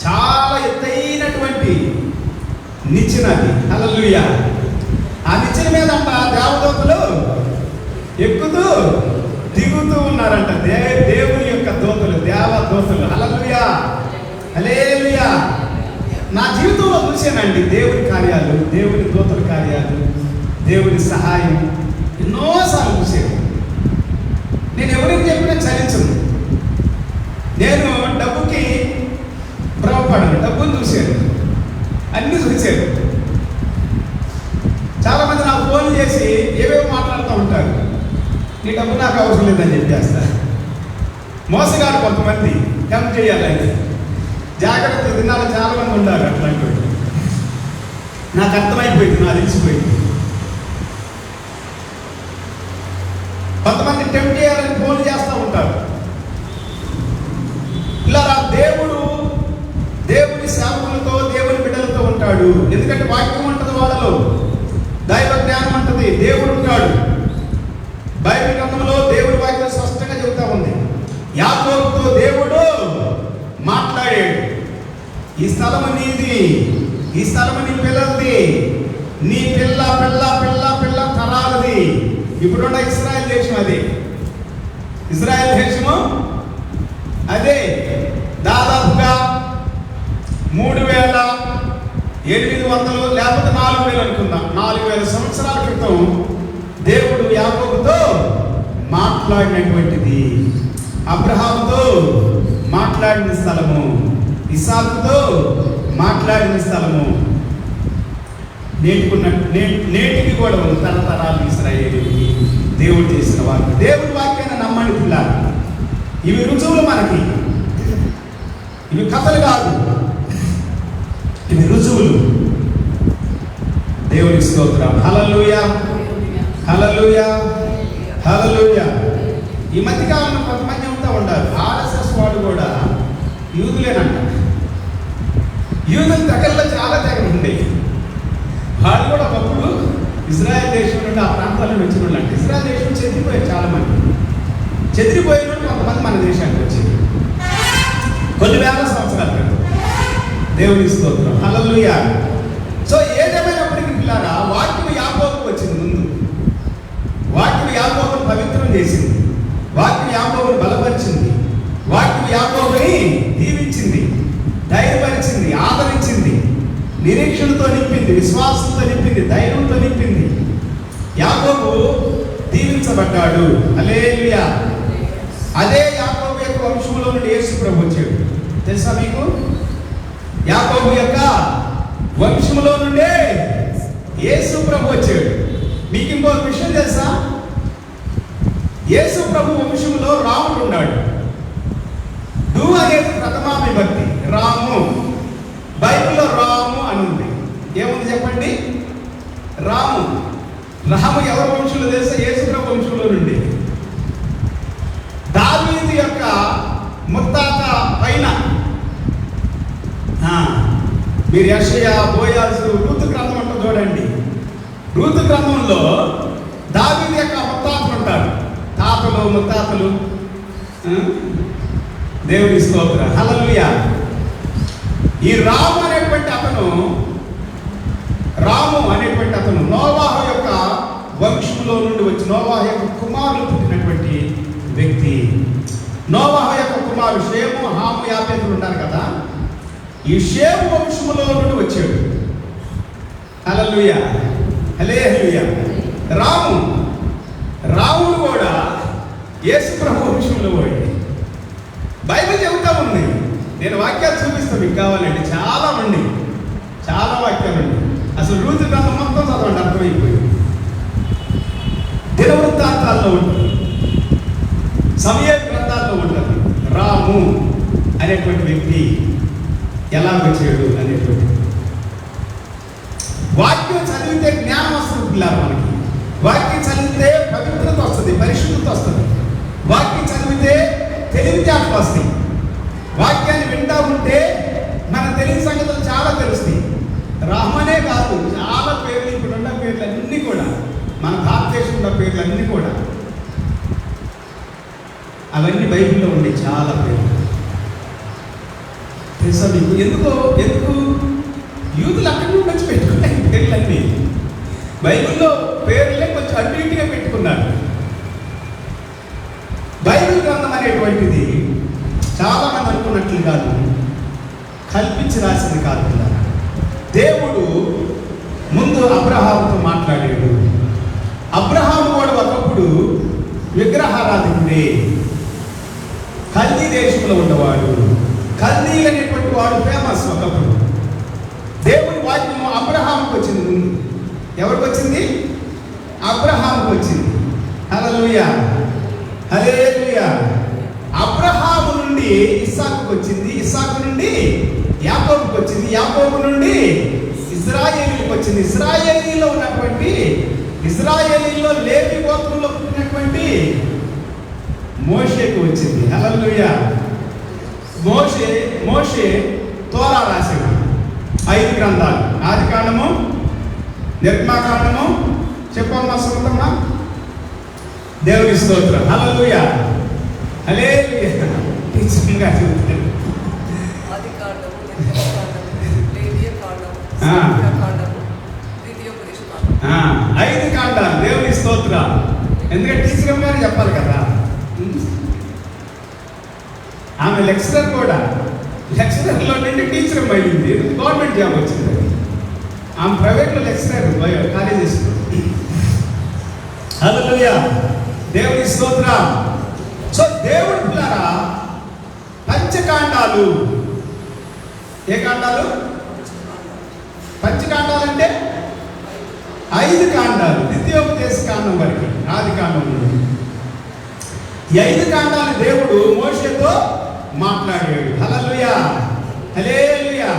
చాలా ఎత్తైనటువంటి నిచ్చెన అది. హల్లెలూయా. ఆ నిచ్చెన మీద అంట దేవదూతలు ఎక్కుతూ దిగుతూ ఉన్నారంట. దేవుని యొక్క దూతలు, దేవదూతలు. హల్లెలూయా, హల్లెలూయా. నా జీవితంలో చూశానండి దేవుని కార్యాలు, దేవుని దూతల కార్యాలు, దేవుని సహాయం ఎన్నోసార్లు చూశాను. నేను ఎవరికి చెప్పినా చలించను. నేను డబ్బుకి భ్రమపడను, డబ్బును చూశాను, అన్నీ చూశాను. చాలామంది నాకు ఫోన్ చేసి ఏవేవో మాట్లాడుతూ ఉంటారు. నీ డబ్బు నాకు అవసరం లేదని చెప్పేస్తా. మోసగాడు కొంతమంది కమ్ చేయాలని జాగ్రత్త తినాలి. చాలామంది ఉన్నారు అట్లాంటి. నాకు అర్థమైపోయింది, నాకు తెలిసిపోయింది. కొంతమంది టెంప్ట్ చేయాలని ఫోన్ చేస్తూ ఉంటారు. ఇలా దేవుని సేవకులతో, దేవుని బిడ్డలతో ఉంటాడు. ఎందుకంటే వాక్యం ఉంటుంది, వాళ్ళలో దైవ జ్ఞానం ఉంటుంది, దేవుడు ఉంటాడు. బైబిల్ గ్రంథంలో దేవుడి వాక్యం స్పష్టంగా చెబుతా ఉంది. యాకోబుతో దేవుడు మాట్లాడాడు. ఈ స్థలము నీది, ఈ స్థలము నీ పిల్లలది, నీ పిల్ల పిల్ల పిల్ల పిల్ల తరాలది. ఇప్పుడున్న ఇశ్రాయేల్ దేశం అది. ఇశ్రాయేల్ దేశము అదే దాదాపుగా 3800 లేకపోతే 4000 అనుకుందాం. 4000 సంవత్సరాల క్రితం దేవుడు యాకోబుతో మాట్లాడినటువంటిది. అబ్రహాముతో మాట్లాడిన స్థలము, ఇస్సాకుతో మాట్లాడిన స్థలము నేటికి కూడా ఉంది. తరతరాలు ఇశ్రాయేలుకి దేవుడు చేసిన వాక్యం. దేవుడి వాక్యాన్ని నమ్మండి పిల్లలు. ఇవి రుజువులు మనకి, ఇవి కథలు కాదు, ఇవి రుజువులు. దేవుని స్తోత్రం. హల్లెలూయా, హల్లెలూయా, హల్లెలూయా. ఈ మధ్యకాలంలో కొంతమంది ఉంటా ఉంటారు. ఆర్ఎస్ఎస్ వాడు కూడా యూదులేనంట. యూదుల దగ్గరలో చాలా దగ్గర ఉండేవి. వాళ్ళు కూడా ఒకప్పుడు ఇజ్రాయెల్ దేశం నుండి ఆ ప్రాంతాలను వచ్చిన వాళ్ళు అంటే ఇజ్రాయెల్ దేశం చెదిరిపోయారు. చాలా మంది చెదిరిపోయిన నుండి కొంతమంది మన దేశానికి వచ్చారు కొన్ని వేల సంవత్సరాల క్రితం. దేవుని స్తోత్రం. హల్లెలూయా. సో ఏదేమైనప్పటికీ పిల్లారా, వాక్యం యాకోబుకు వచ్చింది. ముందు వాక్యం యాకోబును పవిత్రం చేసింది, వాక్యం యాకోబును బలపరిచింది, వాక్యం యాకోబుని దీవించింది, ధైర్యపరిచింది, ఆదరించింది, నిరీక్షణతో నింపింది, విశ్వాసంతో నింపింది, ధైర్యంతో నింపింది. యాకోబు దీవించబడ్డాడు. హల్లెలూయా. అదే యాకోబు యొక్క వంశంలో నుండి యేసు ప్రభు వచ్చాడు. తెలుసా మీకు? యాకోబు యొక్క వంశంలో నుండే యేసు ప్రభు వచ్చాడు. మీకు ఇంకొక విషయం తెలుసా? యేసు ప్రభు వంశంలో రాముడు ఉన్నాడు. డు అనేది ప్రథమా విభక్తి, రాము. బైబిల్లో రాము అని ఉంది. ఏముంది చెప్పండి? రాము. రాము ఎవరి వంశంలో తెలుసా? యేసు ప్రభు వంశంలో నుండి. దావీదు యొక్క ముత్తాత పైన మీరు యెషయా, బోయాజు, రూతు గ్రంథం అంటూ చూడండి. రూతు గ్రంథంలో దావీదు యొక్క ముత్తాతలు ఉంటారు, తాతలు, ముత్తాతలు. దేవుని స్తోత్రం. హల్లెలూయా. ఈ రాము అనేటువంటి అతను నోవాహు యొక్క వంశంలో నుండి వచ్చి నోవాహు యొక్క కుమారులు పుట్టినటువంటి వ్యక్తి. నోవాహు యొక్క కుమారులు షేము, హాము, యాపెతులు ఉంటారు కదా. ఈ షేము వంశంలో నుండి వచ్చాడు. హల్లెలూయా, హల్లెలూయా. రాముడు కూడా యేసు ప్రభు వంశంలో పోయింది. బైబిల్ చెబుతా ఉంది. నేను వాక్యాలు చూపిస్తాను మీకు కావాలండి. చాలా వాక్యాలు అండి. అసలు రూతు గ్రంథం మొత్తం చదవండి, అర్థమైపోయింది. దినవృత్తాంతాల్లో ఉంటుంది, సమయ గ్రంథాల్లో ఉంటుంది, అబ్రాము అనేటువంటి వ్యక్తి ఎలా వచ్చాడు అనేటువంటి వాక్యం చదివితే జ్ఞానం వస్తుంది పిల్లలు. మనకి వాక్యం చదివితే పవిత్రత వస్తుంది, పరిశుద్ధత వస్తుంది. వాక్యం చదివితే తెలివితేటలు వస్తాయి. వాక్యాన్ని వింటా ఉంటే మన తెలివి సంగతులు చాలా తెలుస్తాయి. రహమనే కాదు, చాలా పేర్లు ఇప్పుడున్న పేర్లు అన్నీ కూడా, మన భారతదేశంలో పేర్లు అన్నీ కూడా అవన్నీ బైబిల్లో ఉండే చాలా పేర్లు తెలుసా మీకు? ఎందుకు యూదులు అక్కడి నుండి వచ్చి పెట్టుకున్నాయి పేర్లన్నీ. బైబిల్లో పేర్లే కొంచెం అటు ఇటుగా పెట్టుకున్నారు. బైబిల్ గ్రంథం అనేటువంటిది చాలా మంది అనుకున్నట్లు కాదు, కల్పించి రాసింది కాదు కదా. దేవుడు ముందు అబ్రహాముతో మాట్లాడాడు. అబ్రహాము కూడా ఒకప్పుడు విగ్రహారాధకుడే, కల్దీ దేశంలో ఉన్నవాడు. కల్దీలు అనేటువంటి వాడు ఫేమస్ ఒకప్పుడు. దేవుని వాక్యము అబ్రహాముకు వచ్చింది. ముందు ఎవరికి వచ్చింది? అబ్రహాముకు వచ్చింది. హల్లెలూయా, హల్లెలూయా. అబ్రహాము నుండి ఇస్సాకుకు వచ్చింది, ఇస్సాకు నుండి యాకోబుకు వచ్చింది, యాకోబు నుండి ఇశ్రాయేలుకు వచ్చింది. ఇశ్రాయేలీలో ఉన్నటువంటి ఇశ్రాయేలీలో లేవి గోత్రంలో పుట్టినటువంటి మోషేకు వచ్చింది. హల్లెలూయా. మోషే తోరా రాశాడు 5 గ్రంథాలు. ఆదికాండము, నిర్గమకాండము, చెప్పమ్మా సుమతమ్మా. దేవుని స్తోత్రం. హల్లెలూయా, హల్లెలూయా. నిజంగా చెప్తాను. 5 కాండాలు. దేవుని స్తోత్రం. ఎందుకంటే టీచర్ గారు చెప్పాలి కదా. ఆమె లెక్చరర్ కూడా, లెక్చరర్లో నుండి టీచర్ అయింది. గవర్నమెంట్ జాబ్ వచ్చింది. ఆమె ప్రైవేట్లో లెక్చరర్ కాలేజెస్. హల్లెలూయా, దేవుని స్తోత్రం. సో దేవుడి పిల్లరా, పంచకాండాలు. ఏ కాండాలు? పంచకాండాలు అంటే 5 కాండాలు. ద్వితీయోపదేశ కాండం వరకు, ఆది కాండం నుండి ఈ 5 కాండాలు దేవుడు మోషేతో మాట్లాడాడు. హల్లెలూయా, హల్లెలూయా,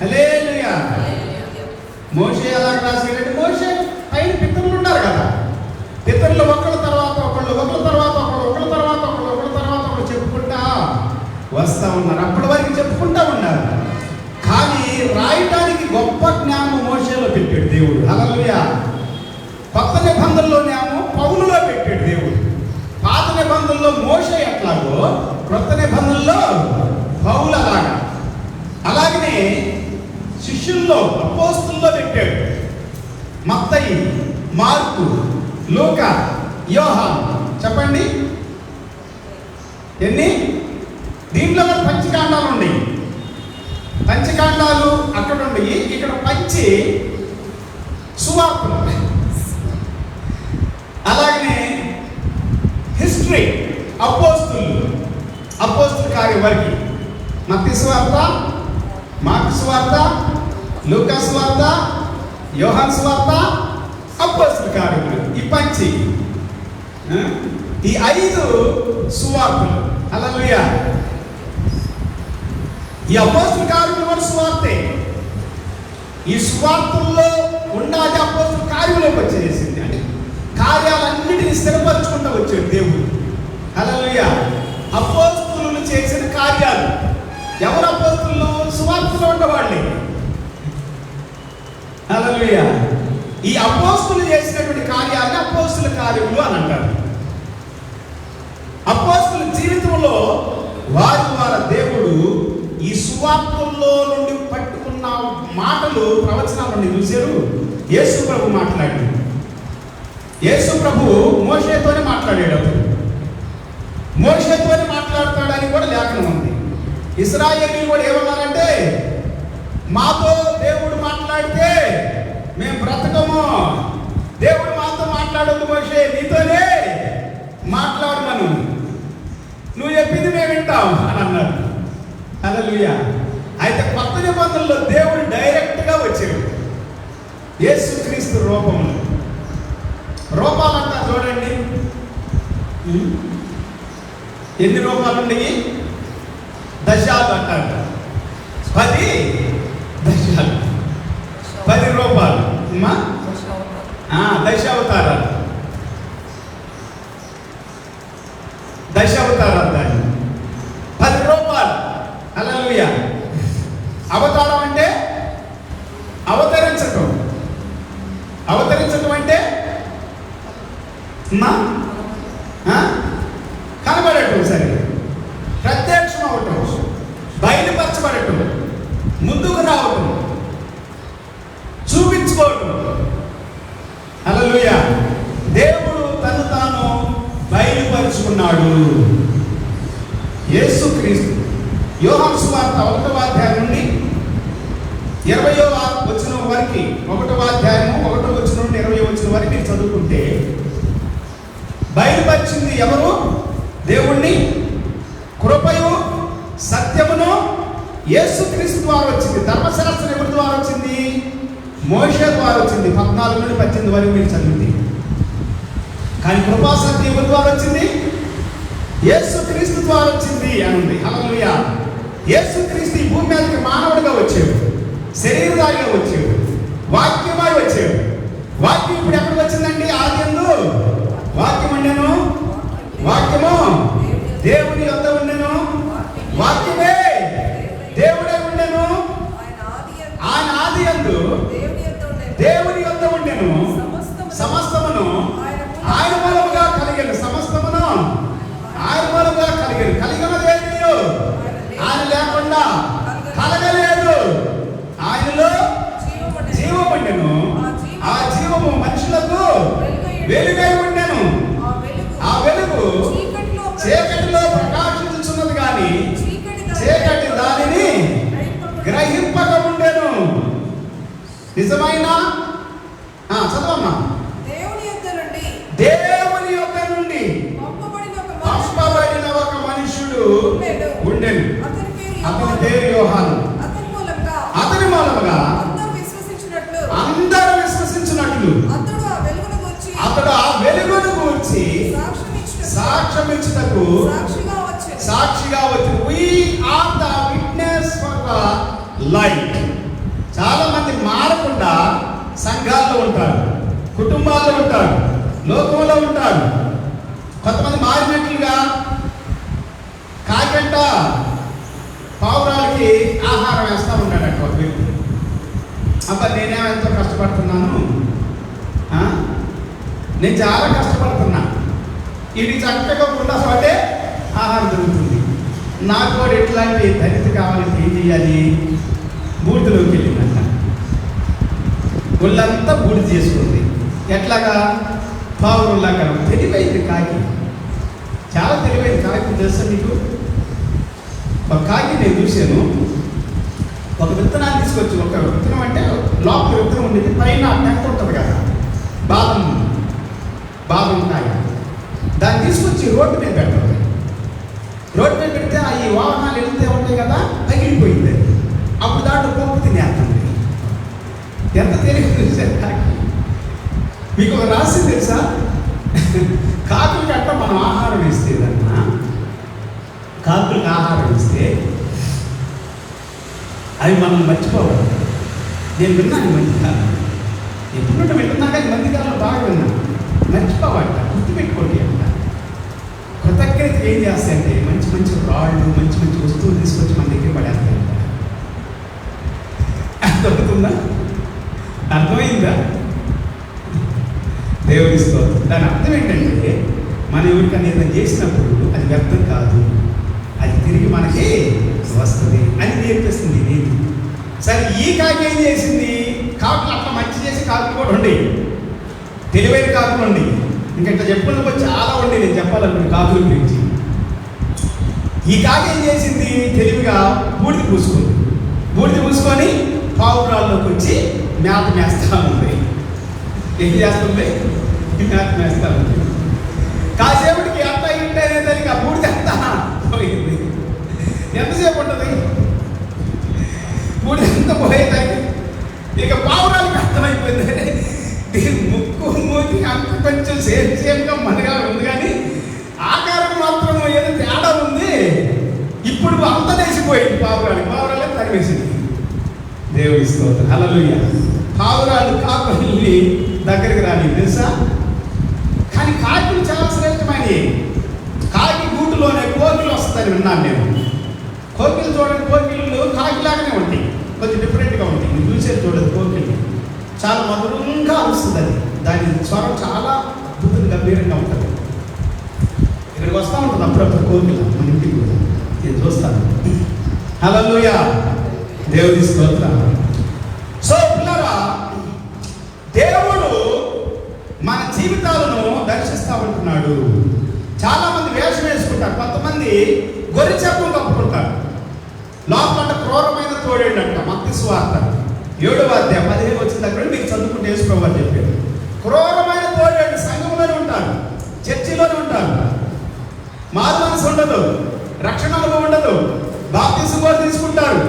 హల్లెలూయా. మోషే ఎలా రాశాడంటే, మోషే పైన పితరులు ఉన్నారు కదా, పితరులు ఒకళ్ళ తర్వాత ఒకళ్ళు, ఒకళ్ళ తర్వాత ఒకళ్ళు, ఒకళ్ళ తర్వాత ఒకళ్ళు, ఒకళ్ళ తర్వాత ఒకళ్ళు చెప్పుకుంటా వస్తూ ఉన్నారు. అప్పటి వరకు చెప్పుకుంటా ఉన్నారు. కానీ రాయటానికి గొప్ప జ్ఞానం మోషేలో పెట్టాడు దేవుడు. హల్లెలూయా. కొత్త నిబంధనలోనేమో పౌలులో పెట్టాడు దేవుడు. పాత నిబంధనలో మోషే ఎట్లాగో, కొత్త నిబంధనలో పౌలు అలాగా. అలాగనే శిష్యుల్లో, అపోస్తుల్లో పెట్టాడు. మత్తయి, మార్కు, లూకా, యోహాను. చెప్పండి ఎన్ని? దీంట్లో కూడా పంచకాండాలు ఉన్నాయి. పంచకాండాలు అక్కడ ఉన్నాయి, ఇక్కడ పంచి సువార్తలు. అలాగనే హిస్టరీ, అపోస్తుల కార్యం వరకు మత్తయి సువార్త, మార్కు సువార్త, లూకా సువార్త, యోహాను సువార్త, అపోస్తుల కార్యములు. ఈ పంచి, ఈ 5 సువార్తలు. హల్లెలూయా. ఈ అపోస్తుల కార్యములు కూడా సువార్తే. ఈ సువార్తల్లో ఉండాలి అపోస్తుల కార్యంలోకి వచ్చేసింది. అంటే కార్యాలన్నిటినీ స్థిరపరచుకుంటూ వచ్చాడు దేవుడు. హల్లెలూయా. అపోస్తులు చేసిన కార్యాలు. ఎవరు అపోస్తులు? సువార్తలో ఉండవాళ్ళే. హల్లెలూయా. ఈ అపోస్తులు చేసినటువంటి కార్యాలను అపోస్తుల కార్యములు అని అంటారు. అపోస్తుల జీవితంలో వారి ద్వారా దేవుడు ఈ సువార్తల్లో నుండి పట్టుకున్న మాటలు, ప్రవచనాలను చూశారు. యేసు ప్రభు మాట్లాడాడు. యేసు ప్రభు మోషేతోనే మాట్లాడాడు. అప్పుడు మోషేతోనే మాట్లాడతాడని కూడా లేఖనం ఉంది. ఇశ్రాయేలీయులు కూడా ఏమన్నారంటే, మాతో దేవుడు మాట్లాడితే మేము బ్రతకము, దేవుడు మాతో మాట్లాడొద్దు మోషే, నీతోనే మాట్లాడమను, నువ్వు చెప్పింది మేము వింటాం అని అన్నారు. హల్లెలూయా. అయితే కొత్త నిబంధనలో దేవుడు డైరెక్ట్గా వచ్చాడు యేసుక్రీస్తు రూపంలో. రూపాలంతా చూడండి. ఎన్ని రూపాయలు ఉండేవి? దశాలు అంటారు. 10 దశాలు, 10 రూపాయలు. అమ్మా దశావతారాలు, దశావతారాలు దాన్ని 10 రూపాయలు. హల్లెలూయా. అవతారం అంటే అవతరించటం. అవతరించటం అంటే కనబడటం, సరే, ప్రత్యక్షం అవటం, బయలుపరచబడటం, ముందుకు రావటం, చూపించుకోవటం. హల్లెలూయా. దేవుడు తను తాను బయలుపరుచుకున్నాడు. యేసుక్రీస్తు యోహాను సువార్త 1వ అధ్యాయం నుండి 20వ వచనం వరకు, 1వ అధ్యాయము 1వ వచనం నుండి 20వ వచనం వరకు మీరు చదువుకుంటే బయలుపరిచింది ఎవరు? దేవుణ్ణి. కృపయు సత్యమును యేసుక్రీస్తు ద్వారా వచ్చింది. ధర్మశాస్త్రం ఎవరి ద్వారా వచ్చింది? మోషే ద్వారా వచ్చింది. 14 నుండి 18 వరకు మీరు చదివింది. కానీ కృపా సత్యం ఎవరి ద్వారా వచ్చింది? యేసుక్రీస్తు ద్వారా వచ్చింది అని ఉంది. హల్లెలూయా. యేసుక్రీస్తు ఈ భూమి మీదకి మానవుడిగా వచ్చాడు, శరీరధారిగా వచ్చాడు, వాక్యమై వచ్చాడు. వాక్యం ఇప్పుడు ఎక్కడికి వచ్చిందండి? ఆదియందు వాక్యం ఉండెను, వాక్యము దేవుని యొద్ద ఉండెను, వాక్యమే దేవుడే ఉండెను, ఆయన ఆదియందు దేవుని యొద్ద ఉండెను, సమస్తమును ఆయన మూలముగా కలిగెను, సమస్తమును ఆయన మూలముగా కలిగెను. కలిగినదేది ఆయన లేకుండా కలగలేదు. ఆయనలో జీవముండెను, ఆ జీవము మనుషులకు వెలుగై ఉండెను. ఆ వెలుగు చీకటిలో ప్రకాశించుచున్నది కానీ చీకటి దానిని గ్రహింపక ఉండెను. నిజమైన చదవమ్మా. దేవుని యొద్ద నుండి పంపబడిన ఒక మనుషుడు ఉండెను. అతని పేరు యోహాను. అతని మూలముగా అందరూ విశ్వసించినట్లు అతడు ఆ వెలుగును గూర్చి సాక్ష్యమిచ్చుటకు సాక్షిగా వచ్చి. We are the witness for the light. చాలా మంది మారకుండా సంఘాల్లో ఉంటారు, కుటుంబాల్లో ఉంటారు, లోకంలో ఉంటారు. కొంతమంది మారినట్లుగా కాకంట పావురాలకి ఆహారం వేస్తూ ఉన్నాడట ఒక వ్యక్తి. అబ్బా నేనేమెంతో కష్టపడుతున్నాను, నేను చాలా కష్టపడుతున్నా, ఇది చక్కగా ఉండసోటే ఆహారం దొరుకుతుంది. నాకు కూడా ఎట్లాంటి దళిత కావాలంటే ఏం చేయాలి? బూడిదలోకి వెళ్ళిందంట. ఒళ్ళంతా బూడిద చేసుకుంది. ఎట్లాగా? పావురులాగా. తెలివైంది కాకి, చాలా తెలివైంది కాకి. తెలుసా నీకు? ఒక కాకి నేను చూశాను. ఒక విత్తనాన్ని తీసుకొచ్చి, ఒక విత్తనం అంటే లోపల విత్తనం ఉండేది, పైన టెంక ఉంటుంది కదా, బాదం కాయ, దాన్ని తీసుకొచ్చి రోడ్డు మీద పెట్టాలి. రోడ్డు మీద పెడితే ఈ వాహనాలు వెళ్తే ఉంటాయి కదా, తగిలిపోయింది. అప్పుడు దాంట్లో పప్పు తినేస్తుంది. ఎంత తెలియదు కాకి. మీకు ఒక రహస్యం తెలుసా? కాకులకి అట్లా మనం ఆహారం ఇస్తేదన్నా, కాకులకి ఆహారం ఇస్తే అవి మనం మర్చిపోవాలి. నేను విన్నాను ఈ మధ్యకాలం, ఎప్పుడు వింటున్నా కానీ మధ్యకాలంలో బాగా విన్నాను. మర్చిపోవాలంట, గుర్తుపెట్టుకోండి అంట. కృతజ్ఞత ఏం చేస్తాయంటే మంచి మంచి రాళ్ళు, మంచి మంచి వస్తువులు తీసుకొచ్చి మన దగ్గర పడేస్తాయంట. అర్థమవుతుందా? అర్థమైందా? దేవుని స్తోత్రం. దాని అర్థం ఏంటంటే మనం ఎవరికైనా ఏదైనా చేసినప్పుడు అది వ్యర్థం కాదు, అది తిరిగి మనకి వస్తుంది అని నేర్పిస్తుంది నేను. సరే, ఈ కాకి ఏం చేసింది? కాకులు అట్లా మంచి చేసి కాకులు కూడా ఉండే, తెలివైన కాకులు ఉండి, ఇంకా ఇట్లా చెప్పుకుంటూ చాలా ఉండి నేను చెప్పాలనుకున్న కాకుల గురించి. ఈ కాకి ఏం చేసింది? తెలివిగా బూడిద పూసుకుంది. బూడిద పూసుకొని పావురాల్లోకి వచ్చి మేత మేస్తా ఉంది. ఏం చేస్తుంది? మేత మేస్తా ఉంది. కాసేపటికి అంతా ఇంటి అనేదానికి ఆ బూడిద అంతా పోయింది. ఎంతసేపు ఉంటుంది? బూడిద అంతా పోయేదానికి ఇక పావురాలకి అర్థమైపోయింది. ముక్కు మూతి అంత కొంచెం సేమ్గా మనగా ఉంది, కానీ ఆకారం మాత్రం ఏదో తేడా బొంత తీసిపోయింది పావురాలే తరివేసింది. దేవుడి స్తోత్రం, హల్లెలూయా. పావురాలు కాకుల్ని దగ్గరికి రాని తెలుసా? కానీ కాకులు చాలా శ్రేష్టమైనవి. కాకి గూటులోనే కోకిలు వస్తుందని విన్నాను నేను. కోకిలు చూడండి, కోకిళ్ళు కాకిలాగానే ఉంటాయి, కొంచెం డిఫరెంట్గా ఉంటాయి. మీరు చూసేది చూడదు, కోకిలు చాలా మధురంగా అరుస్తుంది. అది దాని స్వరం చాలా అద్భుతంగా గంభీరంగా ఉంటుంది. ఇక్కడికి వస్తూ ఉంటుంది అప్పుడప్పుడు కోకిల మన ఇంటికి కూడా, నేను చూస్తాను. హల్లెలూయా, దేవుడి స్తోత్రం. సో పిల్లరా, దేవుడు మన జీవితాలను దర్శిస్తూ ఉంటున్నాడు. చాలా మంది వేషం వేసుకుంటారు, కొంతమంది గొర్రె చెప్పులు కప్పుకుంటారు. లోపల క్రూరమైన తోడేంటంట. మత్తయి సువార్త 7వ అధ్యాయం 15 వచ్చిన దగ్గర మీకు చదువుకుంటే వేసుకోవాలి చెప్పారు. క్రూరమైన తోడేంటి సంఘంలోనే ఉంటారు, చర్చిలోనే ఉంటారు. మారు మనసు ఉండదు, రక్షణ అనుభవం ఉండదు, బాప్తిసం కూడా తీసుకుంటారు.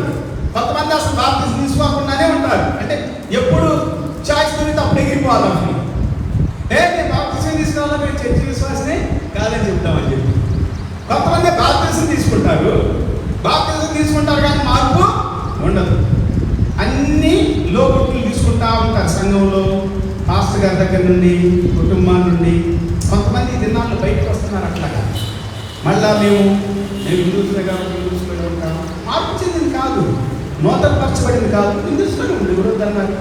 కొంతమంది అసలు బాప్తిసం తీసుకోకుండానే ఉంటారు. అంటే ఎప్పుడు చాయిస్ దొరికితే అప్పుడు ఎగిరిపోవాలని, నేను బాప్తిసం తీసుకోవాలా, మేము చర్చి విశ్వాసనే కాదని చెప్తామని చెప్పి. కొంతమంది బాప్తిసం తీసుకుంటారు కానీ మార్పు ఉండదు. అన్ని లోపట్లు తీసుకుంటా ఉంటారు సంఘంలో, పాస్టర్ గారి దగ్గర నుండి, కుటుంబం నుండి. కొంతమంది దినాల్లో బయటకు వస్తున్నారు అట్లాగా. మళ్ళా మేము హిందూస్లో కాబట్టి హిందూస్లోనే ఉంటాము. మార్పు చెందింది కాదు, నూతనపరచబడింది కాదు. హిందూస్లోనే ఉంది, ఎవరు అన్నారు?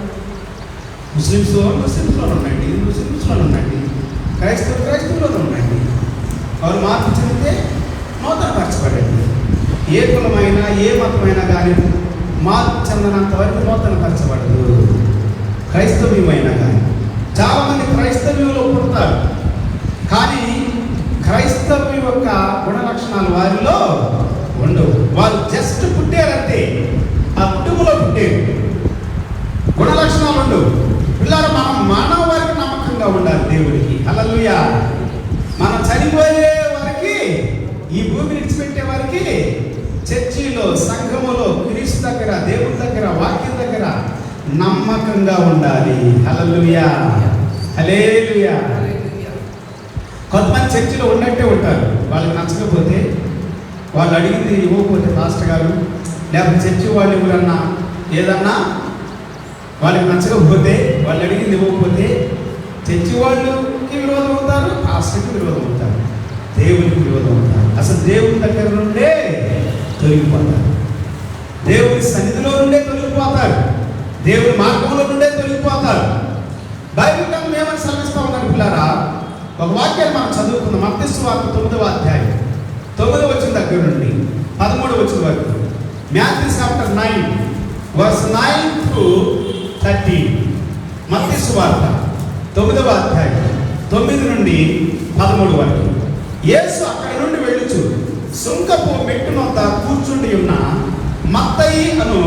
ముస్లిమ్స్లో ఉండండి, ముస్లిమ్స్లో ఉండండి, క్రైస్తవులోనే ఉండండి. వారు మార్పు చెందితే నూతనపరచబడింది. ఏ కులమైనా ఏ మతమైనా కానీ మార్పు చెందనంత వరకు నూతనపరచబడదు. క్రైస్తవ్యమైనా కానీ చాలామంది క్రైస్తవ్యంలో పుడతారు, కానీ క్రైస్తవ్యం యొక్క గుణ లక్షణాలు వారిలో ఉండవు. వాళ్ళు జస్ట్ పుట్టారంటే, ఆ కుటుంబంలో పుట్టారు, గుణ లక్షణాలు ఉండవు. పిల్లలు మనం మానవ వారికి నమ్మకంగా ఉండాలి దేవుడికి. హల్లెలూయా. మనం చనిపోయే వారికి, ఈ భూమిని విడిచిపెట్టే వారికి చర్చిలో, సంఘములో, క్రీస్తు దగ్గర, దేవుని దగ్గర, వాక్యం దగ్గర నమ్మకంగా ఉండాలి. హల్లెలూయా, హల్లెలూయా. కొంతమంది చర్చిలో ఉన్నట్టే ఉంటారు. వాళ్ళకి నచ్చకపోతే, వాళ్ళు అడిగింది ఇవ్వకపోతే పాస్టర్ గారు, లేకపోతే చర్చి వాళ్ళు ఎవరన్నా ఏదన్నా వాళ్ళకి నచ్చకపోతే, వాళ్ళు అడిగింది ఇవ్వకపోతే చర్చి వాళ్ళకి విరోధం అవుతారు, పాస్టర్కి విరోధం అవుతారు, దేవునికి విరోధం అవుతారు. అసలు దేవుని దగ్గర నుండే తొలగిపోతారు, దేవుని సన్నిధిలో నుండే తొలగిపోతారు, దేవుని మార్గంలో నుండే తొలగిపోతారు. బైబిల్ గ్రంథం ఏమని సెలవిస్తా ఉన్నారు పిల్లారా? ఒక వాక్యాన్ని మనం చదువుకుందాం. మత్తయి సువార్త 9వ అధ్యాయం 9వ వచనం దగ్గర నుండి 13వ వచనం వరకు. Matthew chapter 9 verse 9 to 13. మత్తయి సువార్త 9వ అధ్యాయం 9 నుండి 13 వరకు. యేసు అక్కడి నుండి వెళ్ళుచు సుంకపు మెట్టునొద్ద కూర్చుండి ఉన్న మత్తయి అను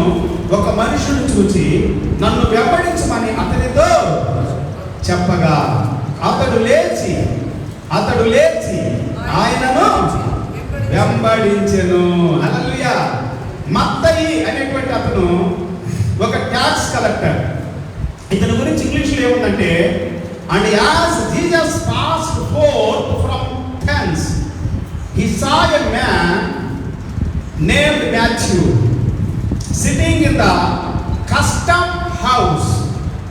ఒక మనుషుడు చూచి నన్ను వెంబడించమని అతనితో చెప్పగా అతడు లేచి ఆయనను వెంబడించెను. హల్లెలూయా. మత్తయి అనేటువంటి అతను ఒక ట్యాక్స్ కలెక్టర్. ఇతని గురించి ఇంగ్లీష్లో ఏముందంటే, and as Jesus passed fourth from thence he saw a man named Matthew sitting in the custom house.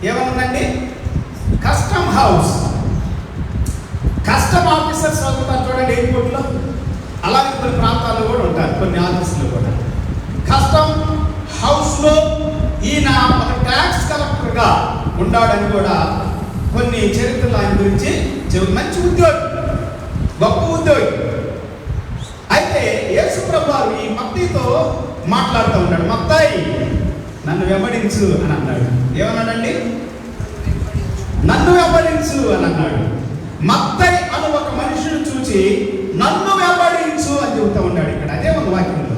ఏమవుతుందండి? Custom house. కస్టమ్ ఆఫీసర్స్ అవుతారు చూడండి ఎయిర్పోర్ట్లో, అలాగే కొన్ని ప్రాంతాల్లో కూడా ఉంటారు, కొన్ని ఆఫీసులు కూడా. కస్టమ్ హౌస్లో ఈయన ఒక ట్యాక్స్ కలెక్టర్గా ఉన్నాడని కూడా కొన్ని చరిత్రలు ఆయన గురించి మంచి ఉద్యోగి, గొప్ప ఉద్యోగి. అయితే యేసు ప్రభువు ఈ మత్తయితో మాట్లాడుతూ ఉన్నాడు. మత్తయి నన్ను వెంబడించు అని అన్నాడు. ఏమన్నాడండి? నన్ను వెంబడించు అని అన్నాడు. మత్తయి అను ఒక మనుషుని చూచి నన్ను వెంబడించు అని చెబుతూ ఉన్నాడు. ఇక్కడ అదే ఉంది వాక్యంలో.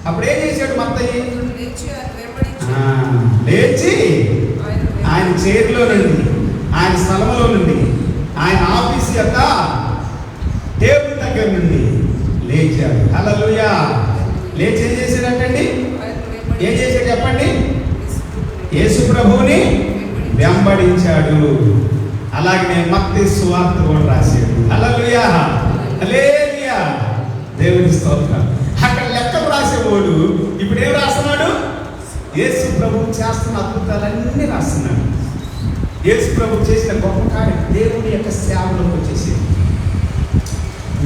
అప్పుడు ఏం చేశాడు మత్తయి? లేచి ఆయన చైర్లో నుండి, ఆయన స్థలంలో నుండి, ఆయన ఆఫీస్ యొక్క టేబుల్ దగ్గర నుండి లేచాడు. హల్లెలూయా. లేచి ఏం చేశాడంటండి? ఏం చేశాడు చెప్పండి? యేసు ప్రభువుని వెంబడించాడు. అలాగే మత్తయి సువార్త కూడా రాశాడు. హల్లెలూయా, హల్లెలూయా. దేవుని స్తోత్రం. అక్కడ లెక్కలు రాసే రాసేవాడు ఇప్పుడు ఏం రాస్తున్నాడు? యేసు ప్రభు చేస్తున్న అద్భుతాలన్నీ రాస్తున్నాడు. యేసు ప్రభు చేసిన గొప్ప కార్యం దేవుని యొక్క సేవలోకి వచ్చేసి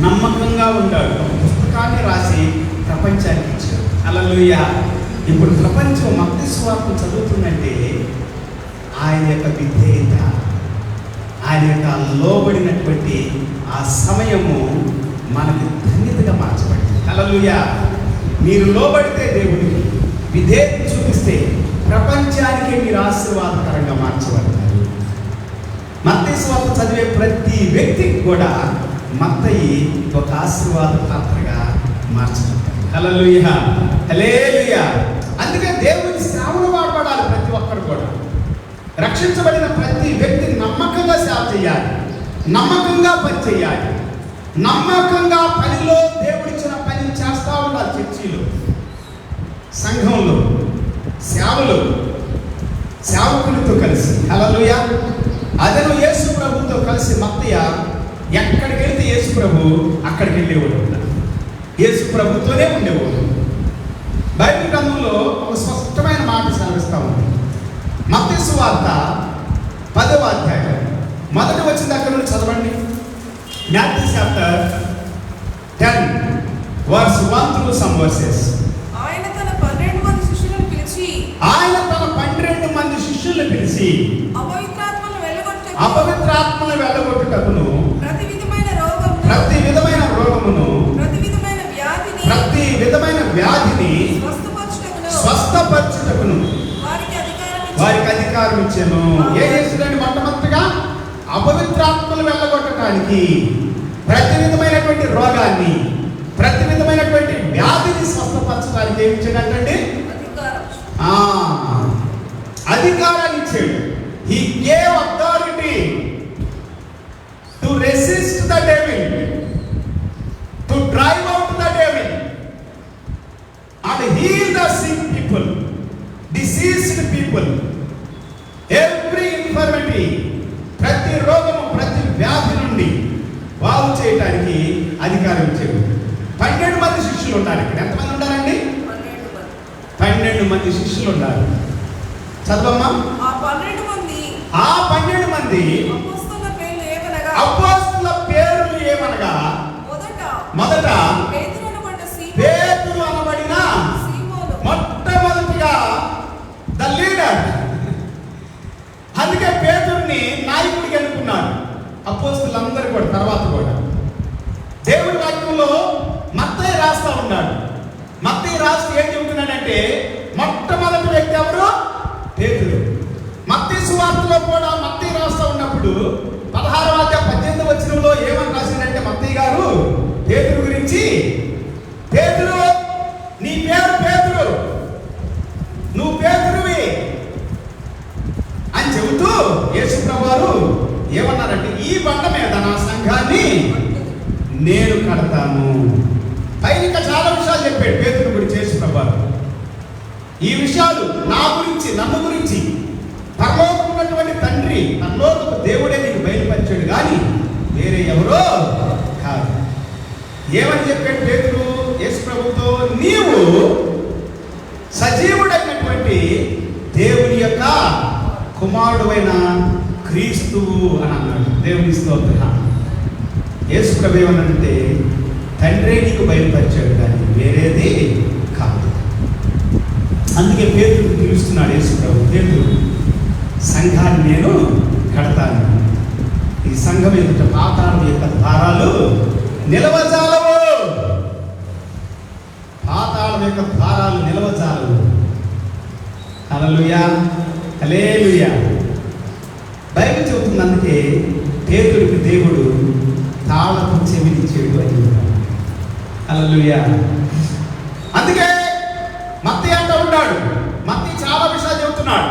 నమ్మకంగా ఉన్నాడు. ఒక పుస్తకాన్ని రాసి ప్రపంచానికి ఇచ్చాడు. హల్లెలూయా. ఇప్పుడు ప్రపంచం మత్తయి సువార్త చదువుతుందంటే ఆయన యొక్క విధేయత, ఆయన యొక్క లోబడినటువంటి ఆ సమయము మనకి ధన్యతగా మార్చబడింది. హల్లెలూయా. మీరు లోబడితే దేవుడికి విధేయత చూపిస్తే ప్రపంచానికే మీరు ఆశీర్వాదకరంగా మార్చబడతారు. మత్తయి సువార్త చదివే ప్రతి వ్యక్తికి కూడా మత్తయి ఒక ఆశీర్వాద పాత్రగా మార్చబడతారు. హల్లెలూయా, హల్లెలూయా. అందుకే దేవుని సేవలో వాడబడాలి ప్రతి ఒక్కరు కూడా. రక్షించబడిన ప్రతి వ్యక్తి నమ్మకంగా సేవ చేయాలి, నమ్మకంగా పని చేయాలి, నమ్మకంగా పనిలో దేవుడిచ్చిన పని చేస్తూ ఉండాలి. చర్చిలో, సంఘంలో, సేవలో, సేవకులతో కలిసి. హల్లెలూయా. అదే యేసు ప్రభుతో కలిసి మత్తయి ఎక్కడికి వెళ్తే యేసు ప్రభు అక్కడికి వెళ్ళేవాడు. యేసు ప్రభుతోనే ఉండేవాడు. బైబిల్ గ్రంథంలో ఒక స్పష్టమైన మాట సెలవిస్తూ ఉంది. మత్తయి సువార్త 10వ అధ్యాయం మొదటి వచ్చిన దగ్గర నుండి చదవండి. Matthew chapter 10 verse 1 through some verses. ఆయన తన 12 మంది శిష్యులను పిలిచి అపవిత్రాత్మలను వెళ్ళగొట్టుటకును ప్రతి విధమైన రోగమును ప్రతి విధమైన వ్యాధిని స్వస్థపరచుటకును వారికి అధికారం ఇచ్చాను. ఏం చేస్తుందండి? మొట్టమొదటిగా అపవిత్రాత్మలు వెళ్ళగొట్టడానికి, ప్రతి విధమైనటువంటి రోగాన్ని, ప్రతి విధమైనటువంటి వ్యాధిని స్వస్థపరచడానికి ఏమి ఇచ్చాడంటే అధికారాన్ని ఇచ్చాడు. He gave authority to resist the devil, to drive out the devil and heal the sick people, diseased people, every infirmity, ప్రతి రోగము, ప్రతి వ్యాధి నుండి బాగు చేయడానికి అధికారం ఇచ్చాడు. 12 మంది శిష్యులు ఉన్నారు. ఇక్కడ ఎంతమంది ఉన్నారండి? 12 మంది శిష్యులు ఉన్నారు. చదవమ్మా. ఆ 12 మంది అపోస్తలుల పేర్లు ఏమనగా మొదట పేతురు అనబడిన మొట్టమొదటిగా ద లీడర్. అందుకే పేతురుని నాయకుడికి అనుకున్నారు అపోస్తలులందరూ కూడా. తర్వాత కూడా దేవుడి వాక్యంలో మత్తయి రాస్తా ఉన్నాడు. మత్తయి రాస్తూ ఏం చెబుతున్నాడంటే మొట్టమొదటి వ్యక్తి ఎవరు? పేతురు. మత్తయి సువార్తలో కూడా మత్తయి రాస్తా ఉన్నప్పుడు 16వ అధ్యాయం 18వ వచనంలో ఏమని రాసిందంటే మత్తయి గారు పేతురు గురించి, పేతురు నీ పేరు పేతురు, నువ్వు పేతురువి అని చెబుతూ యేసు ప్రభువారు ఏమన్నారంటే ఈ బండ మీద నా సంఘాన్ని నేను కడతాను. పైన ఇంకా చాలా విషయాలు చెప్పాడు పేతురు గురించి యేసు ప్రభువారు. ఈ విషయాలు నా గురించి, నన్ను గురించి పరలోకం ఉన్నటువంటి తండ్రి, పరలోకపు దేవుడే నీకు బయలుపరిచాడు కానీ వేరే ఎవరో కాదు. ఏమని చెప్పాడు పేతురు యేసు ప్రభుతో? నీవు సజీవుడైనటువంటి దేవుని యొక్క కుమారుడైన క్రీస్తువు అని అన్నాడు. దేవుని స్తోత్రం. యేసు ప్రభు ఏమనంటే తండ్రే నీకు బయలుపరిచాడు కానీ వేరేది కాదు. అందుకే పేతురు పిలుస్తున్నాడు యేసు ప్రభు. పేతురు సంఘాన్ని నేను కడతాను, ఈ సంఘం ఎదుట పాతాళం యొక్క ద్వారాలు నిలవజాలవు, పాతాళం యొక్క ద్వారాలు నిలవజాలవు. హల్లెలూయా, హల్లెలూయా. బైబిల్ చెబుతుంది అందుకే పేతురుకి దేవుడు తాళపు చెవినిచ్చాడు అని చెబుతాడు. హల్లెలూయా. అందుకే మత్తయి అంటూ ఉన్నాడు. మత్తయి చాలా విషయాలు చెబుతున్నాడు.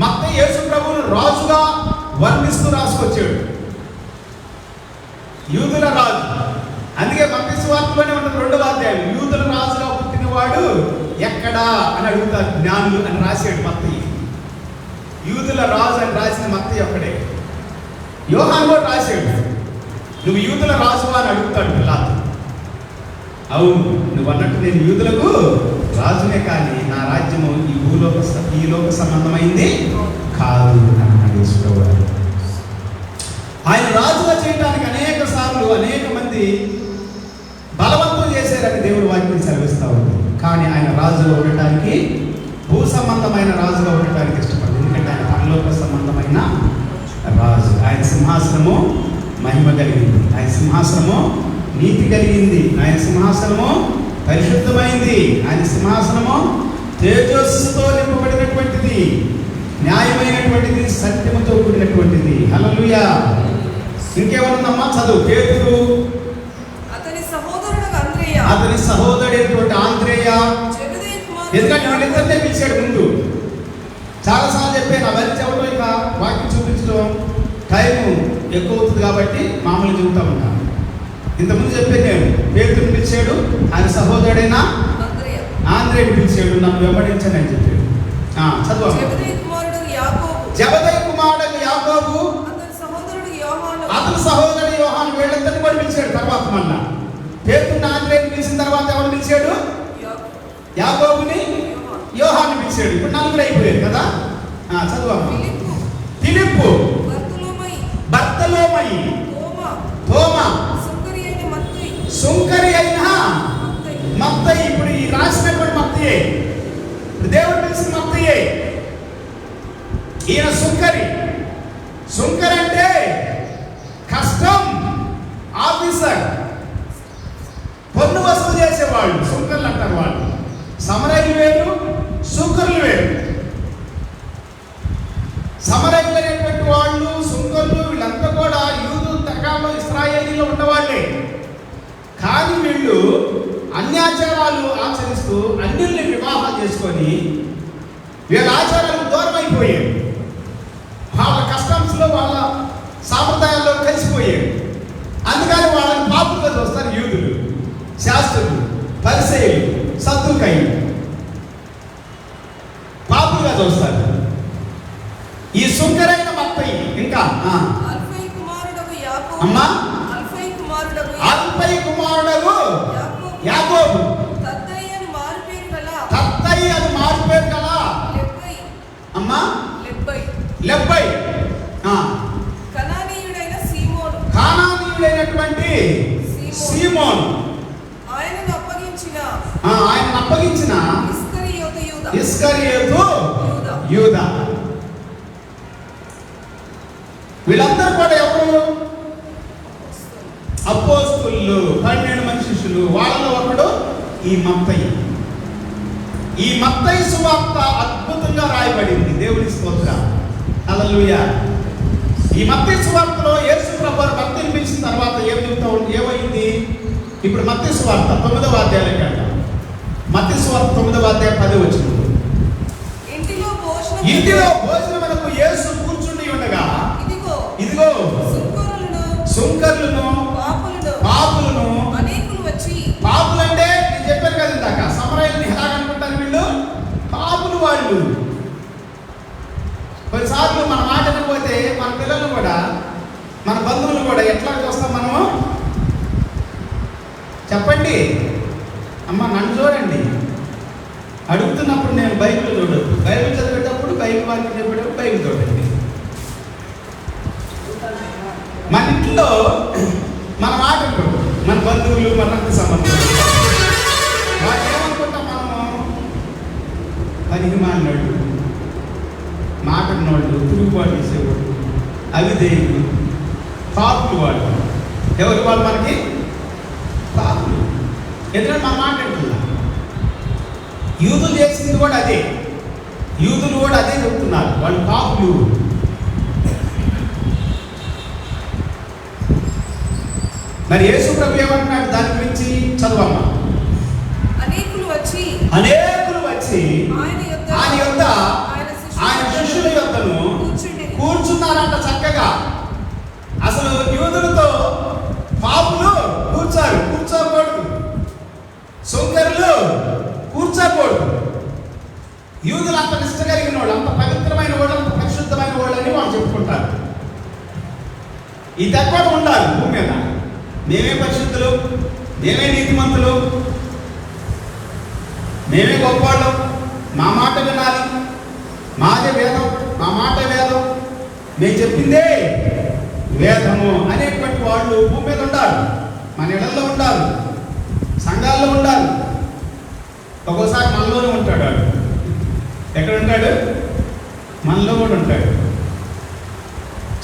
మత్తయి యేసు ప్రభువును రాజుగా వర్ణిస్తూ రాసుకొచ్చాడు. యూదుల రాజు. అందుకే మత్తయి సువార్తలోనే ఉంటుంది 2వ అధ్యాయం. యూదుల రాజుగా పుట్టినవాడు ఎక్కడా అని అడుగుతారు జ్ఞానులు అని రాశాడు మత్తయి. యూదుల రాజు అని రాసిన మత్తయి ఒక్కడే. యోహాను కూడా రాశాడు నువ్వు యూదుల రాజు అని అడుగుతాడు పిలాతు. అవును, నువ్వు అన్నట్టు నేను యూదులకు రాజునే, కానీ నా రాజ్యము ఈ లోక సంబంధమైంది కాదు అన్నాడు యేసుప్రభువారు. ఆయన రాజుగా చేయడానికి అనేక సార్లు అనేక మంది బలవంతం చేశారని దేవుడు వాక్యం సెలవిస్తూ ఉంది. కానీ ఆయన రాజుగా ఉండటానికి, భూ సంబంధమైన రాజుగా ఉండటానికి ఇష్టపడదు. ఎందుకంటే ఆయన పరలోక సంబంధమైన రాజు. ఆయన సింహాసనము మహిమ కలిగింది, ఆయన సింహాసనము నీతి కలిగింది, ఆయన సింహాసనము పరిశుద్ధమైంది, ఆయన సింహాసనము తేజస్సుతో నింపబడినటువంటిది, న్యాయమైనటువంటిది, సత్యముతో కూడినటువంటిది. హల్లెలూయా. ఇంకేమన్నా చదువు. పేతురు అతని సహోదరుడైనటువంటి ఆంద్రేయ, ఎందుకంటే వీళ్ళిద్దరినే పిలిచాడు ముందు. చాలాసార్లు చెప్పాను, అవన్నీ చెప్పడం ఇక వాక్యం చూపించడం టైము ఎక్కువ అవుతుంది కాబట్టి మామూలు చెబుతా ఉంటాను. ఇంతకుముందు చెప్పాను నేను, పేతురుని పిలిచాడు, ఆయన సహోదరుడైన ఆంద్రేయుని పిలిచాడు, నన్ను వెంబడించని చెప్పాడు. చదువు. జబదయి కుమారుడు యాకోబు, అతని సహోదరుడు యోహాను, వీళ్ళందరినీ కూడా పిలిచాడు. తర్వాత మళ్ళా పేతురుని ఆంద్రేయుని పిలిచిన తర్వాత ఎవరు పిలిచాడు? యాకోబుని, యోహాను పిలిచాడు. ఇప్పుడు నలుగురు అయిపోయారు కదా. చదువు. ఫిలిప్పు, బర్తలోమయి, తోమా, సుంకరి అయిన మత్తయి. ఇప్పుడు ఈ రాసినటువంటి మత్తయే, దేవుడు పిలిచిన మత్తయే. ఈయన సుంకరి. సుంకరి అంటే కస్టమ్ ఆఫీసర్, పన్ను వసూలు చేసేవాళ్ళు సుంకర్లు అంటారు. వాళ్ళు సమరయులు వేరు, సుంకర్లు వేరు. సమరయులు అనేటువంటి వాళ్ళు, సుంకర్లు, వీళ్ళంతా కూడా యూదు తరకాల్లో ఇశ్రాయేలీలో ఉన్నవాళ్ళే. కానీ వీళ్ళు అన్యాచారాలు ఆచరిస్తూ అన్యుల్ని వివాహం చేసుకొని వీళ్ళ ఆచారాలు దూరం అయిపోయాయి. వాళ్ళ కస్టమ్స్లో, వాళ్ళ సాంప్రదాయాల్లో కలిసిపోయాయి. అందుకని వాళ్ళని పాపులుగా చూస్తారు యూదులు, శాస్త్రులు, పరిసయ్యులు, సద్దుకయ్యులు పాపులుగా చూస్తారు. ఈ సుంకరైన మత్తయి ఇంకా అమ్మా అల్ఫై కుమారుడగు యాకోబు, తత్తయి అని మారు పేరు గల అమ్మా లెబ్బై, కానానీయుడైనటువంటి సీమోను, ఆయనను అప్పగించిన ఇస్కరియోతు యూదా. వీళ్ళందరూ కూడా ఎవరు? అపోస్తలులు, 12 మంది శిష్యులు. వాళ్ళలో ఒకడు ఈ మత్తయి. ఈ మత్తయి సువార్త అద్భుతంగా రాయబడింది. దేవుని స్తోత్రం. హల్లెలూయా. ఈ మత్తయి సువార్తలో యేసు ప్రభువు మత్తయిని పిలిచిన తర్వాత ఏమైంది? ఇప్పుడు మత్తయి సువార్త 9వ అధ్యాయానికి వెళ్దాం. మత్తయి సువార్త 9వ అధ్యాయం 10వ వచనం. ఇంటిలో భోజనమునకు యేసు కూర్చుండి ఉండగా ఇదిగో సుంకరులను, పాపులను అనేకులు వచ్చి, పాపులు అంటే నేను చెప్పాను కదా ఇందాక, సమరయుల్ని ఎలాగనుకుంటారు వీళ్ళు? పాపులు వాళ్ళు. కొన్నిసార్లు మన మాట వినకపోతే మన పిల్లలు కూడా, మన బంధువులు కూడా ఎట్లా చూస్తాం మనము? చెప్పండి అమ్మ, నన్ను చూడండి. అడుగుతున్నప్పుడు నేను బైబిల్ చూడదు, బైబిల్ చదివేటప్పుడు బైబిల్ వాక్యం చెప్పేటప్పుడు బైబిల్ చూడండి. మన ఇంట్లో మన మాట మన బంధువులు, మన రక్త సంబంధం, వాళ్ళు ఏమనుకుంటాం మనము? పనికి మాలినోళ్ళు, మాటన్నోళ్ళు, తిరుగుబాటు చేసేవాళ్ళు, అవిధేయులు, పాపులు. వాళ్ళు ఎవరు? వాళ్ళు మనకి పాపులు. ఎందుకంటే మన మాట అంటున్నా. యూదులు చేసింది కూడా అదే, యూదులు కూడా అదే చెప్తున్నారు, వాళ్ళు పాపులు. మరి యేసు ప్రభు ఏమంటున్నాడు దాని గురించి? చదవమ్మా. అనేకులు వచ్చి ఆయన యొద్ద, ఆయన శిష్యుల యొద్దను కూర్చున్నారంట చక్కగా. అసలు యూదులతో పాపులు కూర్చోకూడదు, సుంకరులు కూర్చోకూడదు. యూదులు అంత నిష్ట కలిగిన వాళ్ళు, అంత పవిత్రమైన వాళ్ళు, అంత పరిశుద్ధమైన వాళ్ళు అని వాళ్ళు చెప్పుకుంటారు. ఈ తక్కువ ఉండాలి భూమి మీద. మేమే పరిశుద్ధులు, మేమే నీతిమంతులు, మేమే గొప్పవాళ్ళం, మా మాట వినాలి, మాదే వేదం, మా మాట వేదం, మేము చెప్పిందే వేదము అనేటువంటి వాళ్ళు భూమి మీద ఉండాలి, మన ఇళ్లలో ఉండాలి, సంఘాల్లో ఉండాలి. ఒక్కోసారి మనలోనే ఉంటాడు వాడు. ఎక్కడ ఉంటాడు? మనలో కూడా ఉంటాడు.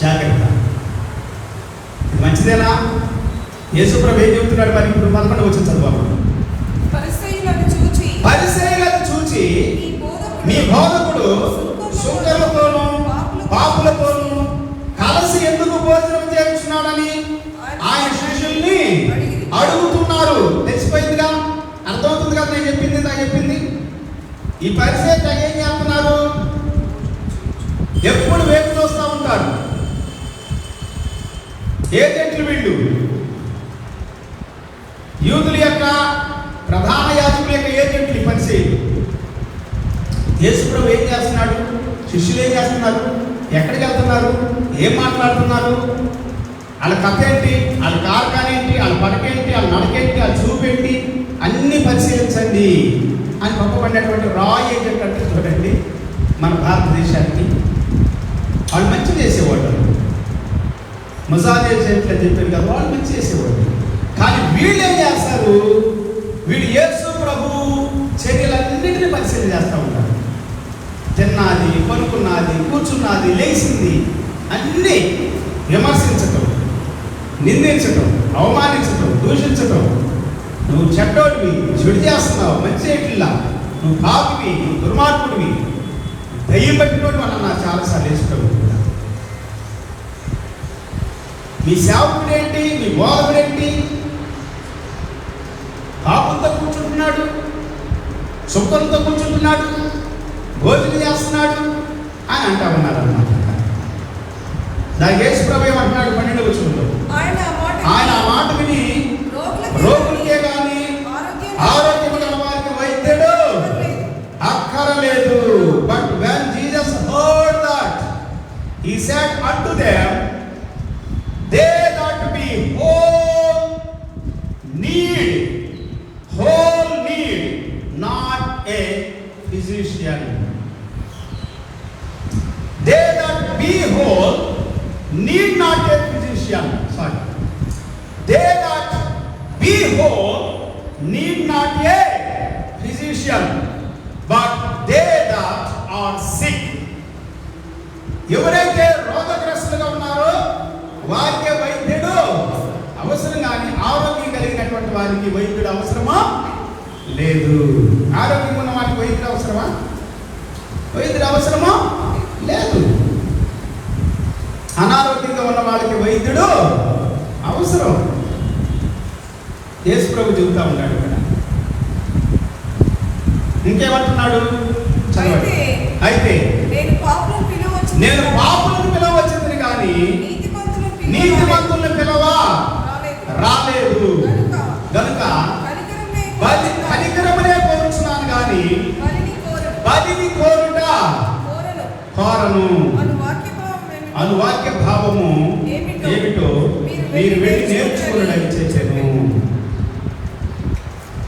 జాగ్రత్త. ఇది మంచిదేనా? యేసుప్రభు ఏం చెబుతున్నాడు మరి? ఇప్పుడు 11 వచ్చిన చదువు. పరిసయ్యులను చూచి మీ బోధకుడు సుంకరులతోనూ పాపులతోనూ కలిసి ఎందుకు భోజనం చేస్తున్నాడని ఆయన శిష్యుల్ని అడుగుతున్నారు. తెచ్చిపోయిందిగా, అర్థమవుతుంది కదా నేను చెప్పింది, నాకు చెప్పింది. ఈ పరిస్థితి ఏం చేస్తున్నారు? ఎప్పుడు వేపు చూస్తూ ఉంటారు. ఏజెంట్లు వీళ్ళు, యూదుల యొక్క ప్రధాన యాజకుల యొక్క ఏజెంట్లు ఈ పరిస్థితి. యేసుప్రభు ఏం చేస్తున్నాడు? శిష్యులు ఏం చేస్తున్నారు? ఎక్కడికి వెళ్తున్నారు? ఏం మాట్లాడుతున్నారు? వాళ్ళ కథ ఏంటి, వాళ్ళ కార్ఖాన ఏంటి, వాళ్ళ పడకేంటి, వాళ్ళ నడకేంటి, వాళ్ళ చూపేంటి, అన్ని పరిశీలించండి అని పంపబడినటువంటి రా ఏజెంట్ అంటే చూడండి మన భారతదేశానికి. వాళ్ళు మంచి చేసేవాళ్ళు, ముజాజ్ ఏజెంట్ అని చెప్పారు కదా, వాళ్ళు మంచి చేసేవాళ్ళు. కానీ వీళ్ళు ఏం చేస్తారు? వీళ్ళు యేసు ప్రభు చర్యలన్నింటినీ పరిశీలన చేస్తూ ఉంటారు. తిన్నది, పనుకున్నది, కూర్చున్నది, లేచింది అన్నీ విమర్శించటం, నిందించటం, అవమానించటం, దూషించటం. నువ్వు చెడ్డోడివి, చెడు చేస్తున్నావు, మంచి చేయట్లా, నువ్వు పాపివి, నువ్వు దుర్మార్గుడివి, దయ్యం పట్టినోడు మనం నా చాలాసార్లు వేసుకోవాలి. మీ సేవకుడేంటి, మీ బోధకుడేంటి? పాపంతో కూర్చుంటున్నాడు, సుఖంతో కూర్చుంటున్నాడు, భోజనం చేస్తున్నాడు అని అంటా ఉన్నారు అన్నమాట. దానికి యేసు ప్రభు ఏమంటున్నాడు? 12వ వచనంలో ఆయన ఆ మాట విని రోగులకే కానీ ఆరోగ్యం గల వారికి వైద్యుడు అక్కరలేదు. But when Jesus heard that, he said unto them, they that be whole need, not a physician. They that be whole need not a physician. Sorry. They that be whole need not a physician, but they that are sick. ఎవరైతే రోగగ్రస్తులుగా ఉన్నారో వారికే వైద్యుడు అవసరం, కానీ ఆరోగ్యం కలిగినటువంటి వారికి వైద్యుడు అవసరమా? లేదు. ఆరోగ్యం ఉన్న వారికి వైద్యుడు అవసరమా? వైద్యుడు అవసరమా? లేదు. అనారోగ్యంగా ఉన్న వాళ్ళకి వైద్యుడు అవసరం. యేసు ప్రభు చెబుతా ఉన్నాడు ఇక్కడ. ఇంకేమంటున్నాడు? అయితే నేను పాపులను పిలవచ్చింది కానీ నీతిమంతులను పిలవా రాలేదు. గనుక కనికరమునే కోరుచున్నాను కానీ బలిని కోరుట కోరను. అనువాక్య భావము ఏమిటో మీరు వెళ్ళి నేర్చుకున్నది చేశాను.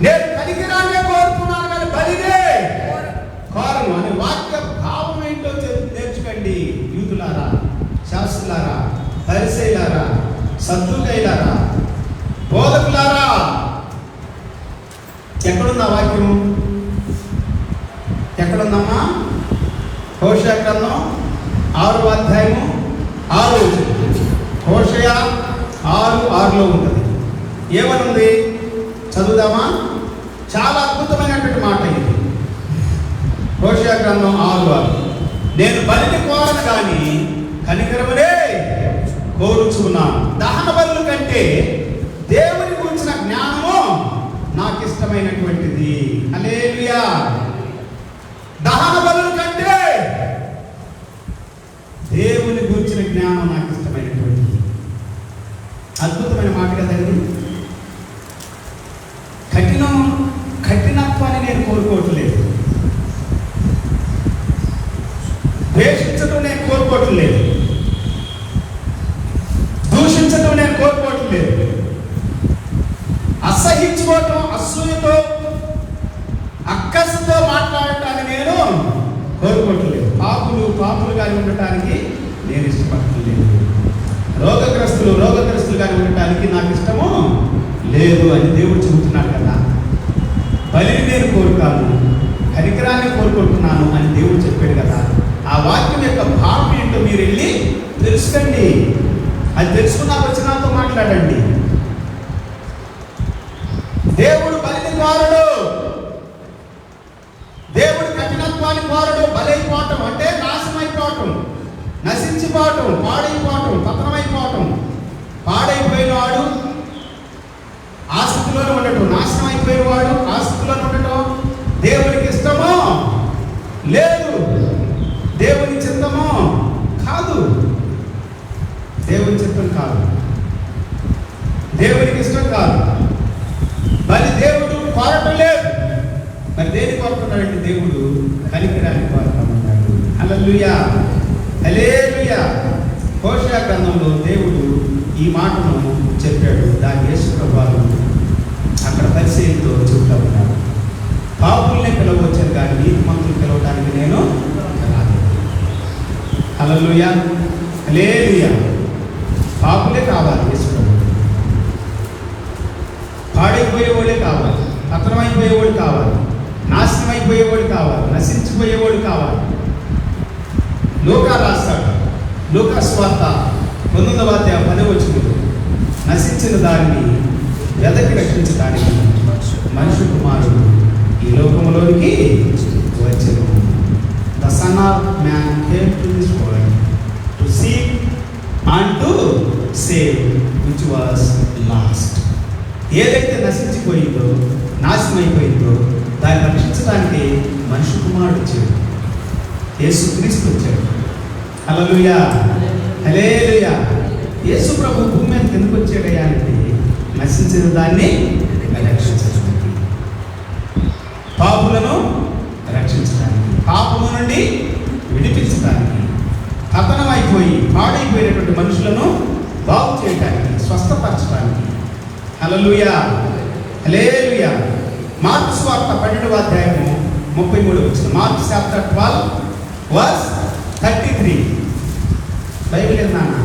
నేను కనికరాన్నే కోరుతున్నాను కానీ బలినే కోరను అని వాక్య భావం ఏంటో నేర్చుకోండి. యూదులారా, శాస్త్రులారా, పరిసయ్యులారా, సద్దుకైలారా, బోధకులారా. ఎక్కడుందా వాక్యం? ఎక్కడుందమ్మా? హోషేయ గ్రంథం 6వ అధ్యాయము 6వ వచనం. హోషేయ 6:6లో ఉంటుంది. ఏమనుంది? చదువుదామా? చాలా అద్భుతమైనటువంటి మాట ఇది. హోషేయ గ్రంథం 6:6. నేను బలిని కోరను కానీ కనికరమునే కోరుచున్నాను. దహన బలుల కంటే దేవుని గురించిన జ్ఞానము నాకు ఇష్టమైనటువంటిది. హల్లెలూయా. దహన బలుల కంటే దేవుని గురించిన జ్ఞానం నాకు ఇష్టమైనటువంటిది. అద్భుతమైన మాట కదండి. కఠినత్వాన్ని నేను కోరుకోవట్లేదు, ద్వేషించడం నేను కోరుకోవట్లేదు, దూషించడం నేను కోరుకోవట్లేదు, అసహించుకోవటం, అసూయతో అక్కసుతో మాట్లాడటాన్ని నేను కోరుకోవట్లేదు. పాపులుగా ఉండటానికి నేను ఇష్టపడట్లేదు. రోగగ్రస్తులుగా ఉండటానికి నాకు ఇష్టము లేదు అని దేవుడు చెబుతున్నాడు కదా. బలిని నేను కోరుతాను, కనికరాన్ని కోరుకుంటున్నాను అని దేవుడు చెప్పాడు కదా. ఆ వాక్యం యొక్క భావం ఏంటో మీరు వెళ్ళి తెలుసుకోండి. అది తెలుసుకున్నా వచ్చి నాతో మాట్లాడండి. దేవుడు బలిని కోరడు, దేవుడు కఠినత్వాన్ని కోరడు. బలైపోవటం అంటే నాశనమైపోవటం, నశించిపోవటం, పాడైపోవటం, పతనమైపోవటం. పాడైపోయిన వాడు ఆసక్తిలోనే ఉండటం, నాశనం అయిపోయిన వాడు ఆసక్తిలోనే ఉండటం దేవునికి ఇష్టమో లేదు, దేవుని చిత్తమో కాదు. దేవుని చిత్తం కాదు, దేవునికి ఇష్టం కాదు. మరి దేవుడు కోరటం లేదు. మరి దేని కోరుతున్నాడంటే దేవుడు కనికరాన్ని కోరుతామన్నాడు. హల్లెలూయా, హల్లెలూయా. హోషేయ గ్రంథంలో దేవుడు ఈ మాటను చెప్పాడు. దాన్ని యేసు ప్రభువు అక్కడ పరిచయంతో చెబుతా ఉన్నాడు. పాపుల్ని పిలవచ్చాను కానీ నీతిమంతులు పిలవడానికి నేను రాలేదు. హల్లెలూయా, హల్లెలూయా. పాపులే కావాలి యేసు ప్రభువు, పాడైపోయేవాడే కావాలి, పతనమైపోయేవాడు కావాలి, నాశనం అయిపోయేవాడు కావాలి, నశించిపోయేవాడు కావాలి. లూకా రాస్తాడు, లూకా సువార్త 19వ అధ్యాయం 10వ వచనంలో నశించిన దానిని వెదకి రక్షించడానికి మనుష్య కుమారుడు ఈ లోకంలోనికి వచ్చెను. The son of man came to this world to seek and to save which was last. ఏదైతే నశించిపోయిందో, నాశనం అయిపోయిందో దాన్ని రక్షించడానికి మనుష్య కుమారుడు వచ్చాడు, యేసుక్రీస్తు వచ్చాడు. హల్లెలూయా, హల్లెలూయా. యేసు ప్రభు భూమి మీద ఎందుకు వచ్చాడయ్యా అంటే నశించిన దాన్ని రక్షించడానికి, పాపులను రక్షించడానికి, పాపము నుండి విడిపించడానికి, పతనం అయిపోయి పాడైపోయినటువంటి మనుషులను బాగు చేయడానికి, స్వస్థపరచడానికి. హల్లెలూయా, హల్లెలూయా. మార్కు సువార్త 12వ అధ్యాయము 33వ వచనం. Mark chapter 12 verse 33. బైబిల్ ఏందన్నా?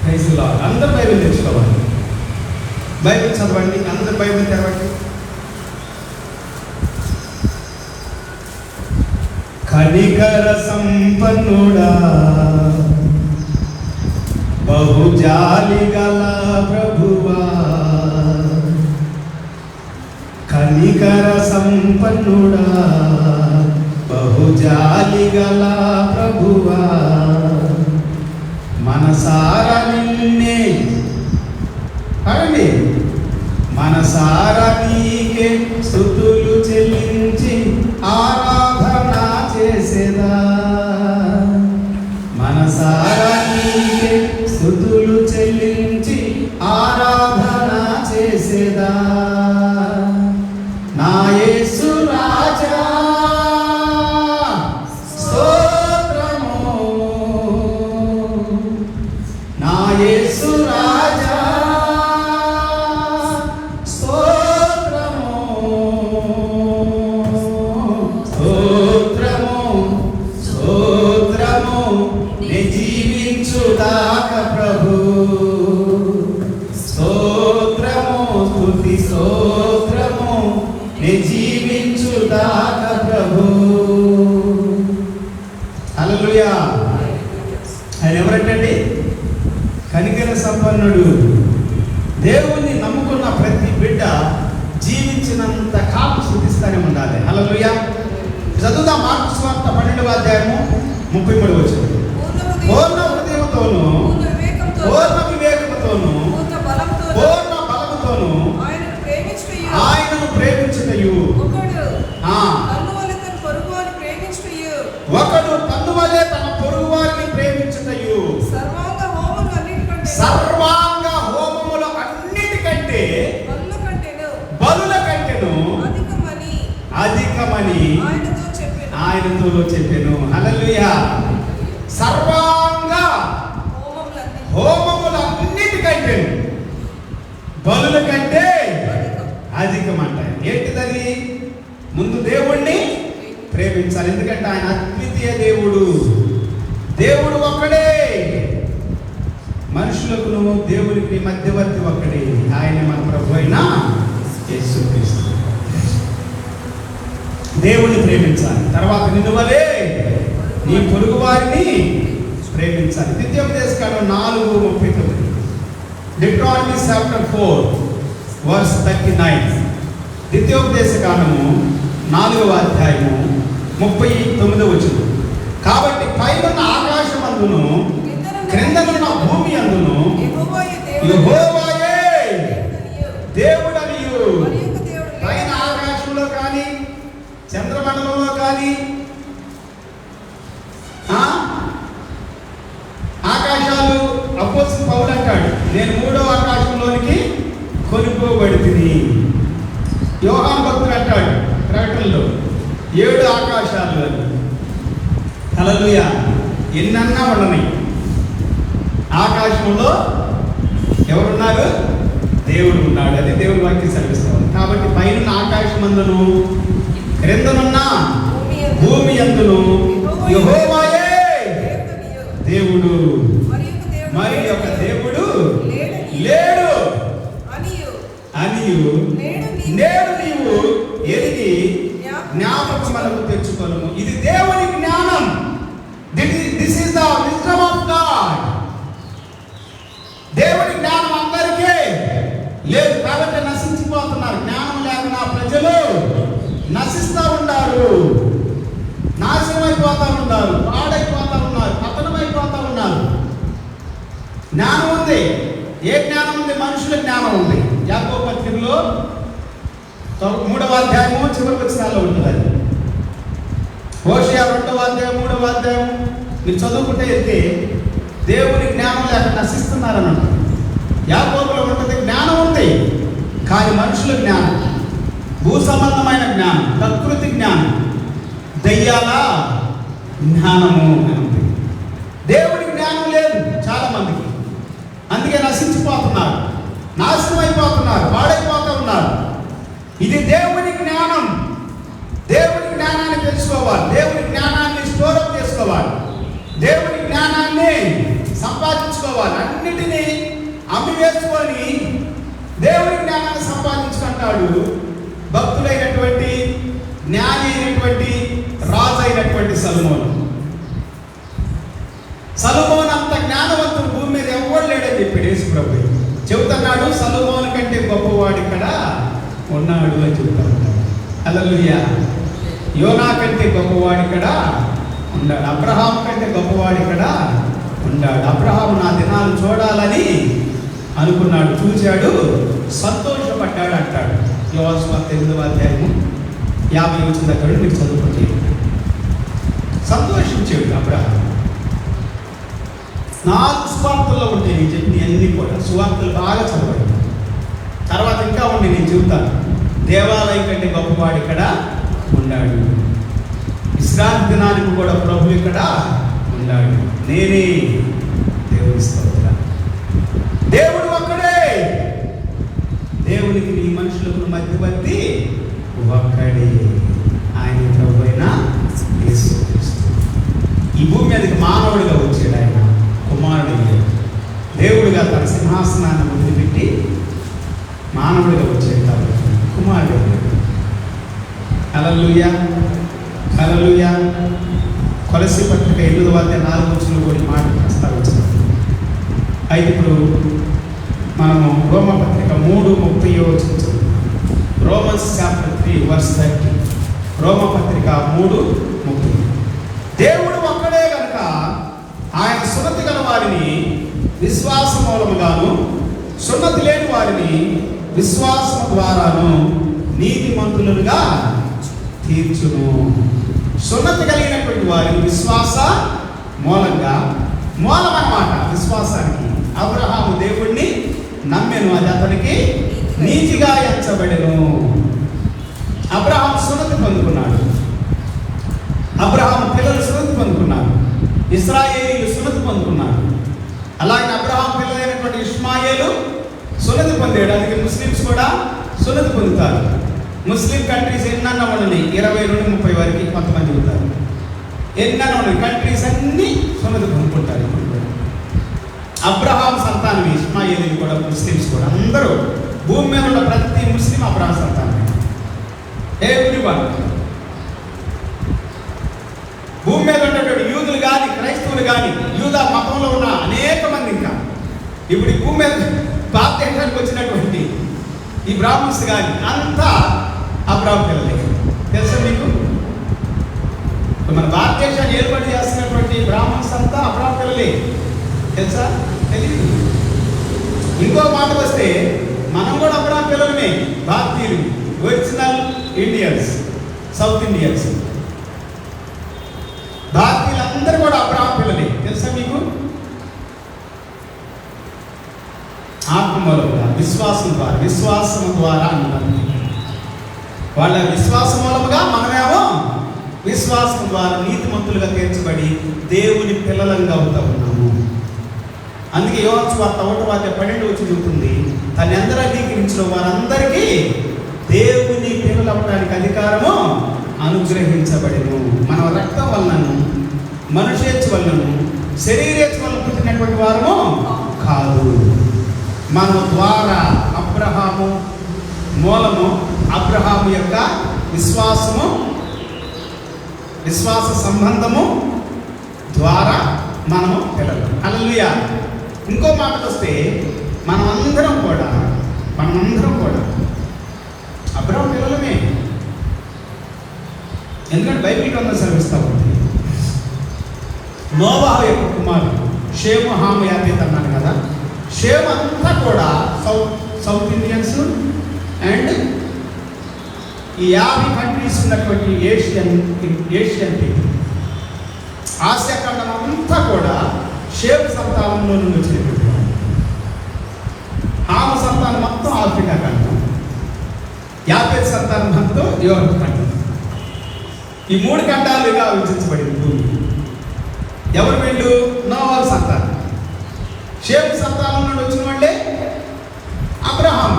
Praise the Lord. అందరూ బైబిల్ తెచ్చుకోవాలి, బైబిల్ చదవండి, అందరూ బైబిల్ తెరవండి. కనికర సంపన్నుడా, బహుజాలి గల ప్రభువా, కనికర సంపన్నుడా, బహుజాలి గల ప్రభువా, మనసారా నిన్నే అడండి, మనసారా నీకే స్తుతులు చెల్లించి ఆరాధన చేసేదా, మనసారా నీకే స్తుతులు చెల్లించి ఆరాధన చేసేదా, నా యేసు రాజా స్తోత్రము, నా యేసు రాజా స్తోత్రము, స్తోత్రము, స్తోత్రము, నే జీవించుదాకా ప్రభు, స్తోత్రము, స్తుతి స్తోత్రము, నే జీవించుదాకా ప్రభు. హల్లెలూయా. ఆయన ఎవరంటండి? కనికర సంపన్నుడు. దేవుణ్ణి నమ్ముకున్న ప్రతి బిడ్డ జీవించినంత కాలం స్తుతిస్తూనే ఉండాలి. హల్లెలూయా. చదువుదాం మార్కు సువార్త 12వ అధ్యాయము 33వ వచనం. పూర్ణ హృదయంతోను, పూర్ణ వివేకముతోను, పూర్ణ బలముతోను ఆయనను ప్రేమించుటయు, ఒకడు తన్ను వలె తన పొరుగు వారిని ప్రేమించుటయు, సర్వాంగ హోమములు అన్నిటికంటే బలుల కంటెను అధికమని ఆయనతో చెప్పెను. హల్లెలూయా. సర్వాంగ హోమములు అన్నిటికంటే బలుల కంటే అధికమంట. ఏంటిదని? ముందు దేవుణ్ణి ప్రేమించాలి. ఎందుకంటే ఆయన అద్వితీయ దేవుడు. దేవుడు ఒక్కడే, మనుషులకును దేవునికి మధ్యవర్తి ఒక్కడే, ఆయన మన ప్రభు అయిన యేసుక్రీస్తు. దేవుణ్ణి ప్రేమించాలి. తర్వాత నిన్ను వలే నీ పొరుగు వారిని ప్రేమించాలి. ద్వితీయోపదేశకాండం 4:39, Deuteronomy chapter 4 verse 39. ద్వితీయోపదేశకాండము 4వ అధ్యాయము 39వ వచనం. కాబట్టి పైనున్న ఆకాశమందును క్రిందనున్న భూమి అందును యెహోవాయే దేవుడనియు. పైన ఆకాశంలో కానీ చంద్రమండలంలో కానీ ఆకాశాలు అపోస్తలుడు పౌలు అంటాడు, నేను 3వ ఆకాశంలోనికి కొనుక్కోబడితిని. యోహాను భక్తుడు అంటాడు ప్రకటనలో 7 ఆకాశాలు అని. హల్లెలూయా. ఎన్నన్నా ఉండని ఆకాశంలో ఎవరున్నారు? దేవుడు ఉన్నాడు. అదే దేవుడి వాక్యం సెలవిస్తాడు. కాబట్టి పైన ఆకాశమందును క్రిందనున్న భూమి అందును యెహోవాయే దేవుడు, మరి ఒక దేవుడు లేడు అనియు నేడు నీవు ఎరిగి జ్ఞాపకమునకు తెచ్చుకొనుము. ఇది దేవుని జ్ఞానం. This is the wisdom of God. దేవుని జ్ఞానం అందరికీ లేదు కాబట్టి నశించిపోతున్నారు. జ్ఞానం లేకుండా ప్రజలు నశిస్తూ ఉన్నారు, నాశనం అయిపోతూ ఉన్నారు, పాడైపోతూ ఉన్నారు, పతనమైపోతూ ఉన్నారు. జ్ఞానం ఉంది. ఏ జ్ఞానం ఉంది? మనుషుల జ్ఞానం ఉంది. యాకోబు పత్రికలో 3వ అధ్యాయము చివరి వచనాల్లో ఉంటుంది. హోషేయ 2వ అధ్యాయం 3వ అధ్యాయం మీరు చదువుకుంటే వెళ్తే దేవుని జ్ఞానం లేక నశిస్తున్నారని ఉంటుంది. యాకోబులో ఉంటుంది జ్ఞానం ఉంది, కానీ మనుషుల జ్ఞానం, భూ సంబంధమైన జ్ఞానం, ప్రకృతి జ్ఞానం, దయ్యాల జ్ఞానము అని ఉంది. దేవుడి జ్ఞానం లేదు చాలా మందికి. అందుకే నశించిపోతున్నారు, నాశనం అయిపోతున్నారు, పాడైపోతూ ఉన్నారు. ఇది దేవుని జ్ఞానం. దేవుని జ్ఞానాన్ని తెలుసుకోవాలి, దేవుని జ్ఞానాన్ని స్టోరప్ చేసుకోవాలి, దేవుని జ్ఞానాన్ని సంపాదించుకోవాలి. అన్నిటినీ అమ్మి వేసుకొని దేవుని జ్ఞానాన్ని సంపాదించుకుంటాడు భక్తుడైనటువంటి జ్ఞాని అయినటువంటి రాజు అయినటువంటి సొలొమోను. సొలొమోను అంత జ్ఞానవంతుడు భూమి మీద ఎవరు లేడని చెప్పాడు యేసు ప్రభువు. చెబుతున్నాడు సొలొమోను కంటే గొప్పవాడు ఇక్కడ ఉన్నాడు అని చెబుతాడు. హల్లెలూయా. యోనా కంటే గొప్పవాడు ఇక్కడ ఉన్నాడు. అబ్రహాం కంటే గొప్పవాడు ఇక్కడ ఉన్నాడు. అబ్రహాము నా దినాలు చూడాలని అనుకున్నాడు, చూశాడు, సంతోషపడ్డాడు అంటాడు. యోహాను సువార్త 8వ అధ్యాయము 50 వచ్చిన దగ్గర మీకు చదువుకుంటే సంతోషించాడు అబ్రహాం. 4 సువార్తల్లో ఉంటాయి నేను చెప్పిన అన్నీ కూడా. సువార్తలు బాగా చదవండి. తర్వాత ఇంకా ఉండి నేను చెబుతాను. దేవాలయం కంటే గొప్పవాడు ఇక్కడ ఉన్నాడు. విశ్రాంతి దినానికి కూడా ప్రభు ఇక్కడ ఉన్నాడు. నేనే దేవుని స్తోత్రం. దేవుడు ఒక్కడే. దేవునికి నీ మనుషులకు మధ్యవర్తి ఒక్కడే, ఆయన ప్రభు అయిన యేసుక్రీస్తు. ఈ భూమి మీదకి మానవుడిగా వచ్చాడు. ఆయన కుమారుడు దేవుడిగా తన సింహాసనాన్ని వదిలిపెట్టి మానవుడిగా వచ్చాడు కాబట్టి కుమారుడు. హల్లెలూయా, హల్లెలూయా. కొలస్సీ పత్రిక 8వ అధ్యాయం 4వ వచనంలో కొన్ని మాటలు ప్రస్తావించారు. అయితే ఇప్పుడు మనము రోమపత్రిక 3:30 వచనం, రోమన్స్ చాప్టర్ 3 verse 30. రోమపత్రిక 3:30. దేవుడు ఒక్కడే కనుక ఆయన సున్నతి గల వారిని విశ్వాస మూలముగాను, సున్నతి లేని వారిని విశ్వాసము ద్వారాను నీతిమంతులుగా తీర్చును. సున్నతి కలిగినటువంటి వారిని విశ్వాస మూలంగా, మూలం అన్నమాట విశ్వాసానికి. అబ్రహాము దేవుణ్ణి నమ్మెను, అది అతనికి నీతిగా ఎంచబడెను. అబ్రహాము సున్నతి పొందుకున్నాడు. అబ్రహాము పిల్లలు సున్నతి పొందుకున్నారు. ఇశ్రాయేలీయులు సున్నతి పొందుకున్నారు. అలాగే అబ్రహాము పిల్లలైనటువంటి ఇష్మాయేలు సున్నతి పొందాడు. అందుకే ముస్లిమ్స్ కూడా సున్నతి పొందుతారు. ముస్లిం కంట్రీస్ ఎన్నన్నా ఉండని 20 నుండి 30 వరకు కొంతమంది ఉంటారు. ఎన్నన్నా ఉండని కంట్రీస్ అన్నీ సొంత కొనుక్కుంటారు. అబ్రహాం సంతానం ఇస్మాయిల్ కూడా ముస్లిమ్స్ కూడా అందరూ భూమి మీద ఉన్న ప్రతి ముస్లిం అబ్రహాం సంతానమే. ఎవ్రీవన్. భూమి మీద ఉన్నటువంటి యూదులు కానీ క్రైస్తవులు కానీ యూదా మతంలో ఉన్న అనేక మంది ఇంకా ఇప్పుడు ఈ భూమి మీద భారతదేశానికి వచ్చినటువంటి ఈ బ్రాహ్మణ్స్ కానీ అంతా అబ్రహాం పిల్లలే. తెలుసా మీకు? మన భారతదేశాన్ని ఏర్పాటు చేస్తున్నటువంటి బ్రాహ్మణ్స్ అంతా అబ్రహాం పిల్లలే. తెలుసా? తెలియదు. ఇంకో మాట వస్తే మనం కూడా అబ్రహాం పిల్లలమే. భారతీయులు, ఒరిజినల్ ఇండియన్స్, సౌత్ ఇండియన్స్, భారతీయులందరూ కూడా అబ్రహాం పిల్లలే. తెలుసా మీకు? ఆత్మమూలముగా విశ్వాసం ద్వారా అన్నది వాళ్ళ విశ్వాసం మూలముగా మనమేమో విశ్వాసం ద్వారా నీతిమంతులుగా తీర్చబడి దేవుని పిల్లలంగా అవుతా ఉన్నాము. అందుకే యోహాను సువార్త 1:12 వచ్చి చెబుతుంది, తను అందరూ అంగీకరించిన వారందరికీ దేవుని పిల్లలు అవ్వడానికి అధికారము అనుగ్రహించబడెను. మన రక్తం వలనను మనుషేచ్ఛ వలనను శరీరేచ్ఛ వలన పుట్టినటువంటి వారము కాదు. మన ద్వారా అబ్రహాము మూలము, అబ్రహాము యొక్క విశ్వాస సంబంధము ద్వారా మనము పిల్లలు. హల్లెలూయా. ఇంకో మాటకు వస్తే మనమందరం కూడా అబ్రహాం పిల్లలమే. ఎందుకంటే బైబిల్ గ్రంథం సెలవిస్తా ఉంది, నోవాహు యొక్క కుమారుడు షేము, హాము, యాఫెతు అన్నాను కదా. షేము అంతా కూడా సౌత్ ఇండియన్స్ అండ్ ఈ 50 కంట్రీస్ ఉన్నటువంటి ఏషియన్ పీపుల్, ఆసియా ఖండం అంతా కూడా షేము సంతానంలో నుండి వచ్చినటువంటి వాడు. హాము సంతానం మొత్తం ఆఫ్రికా ఖండం, యాఫెతు సంతానం మొత్తం యూరప్ ఖండం. ఈ 3 ఖండాలుగా విభజించబడింది భూమి. ఎవరు వీళ్ళు? నోవాహు సంతానం. షేము సంతానం నుండి వచ్చిన వాళ్ళే అబ్రహాం.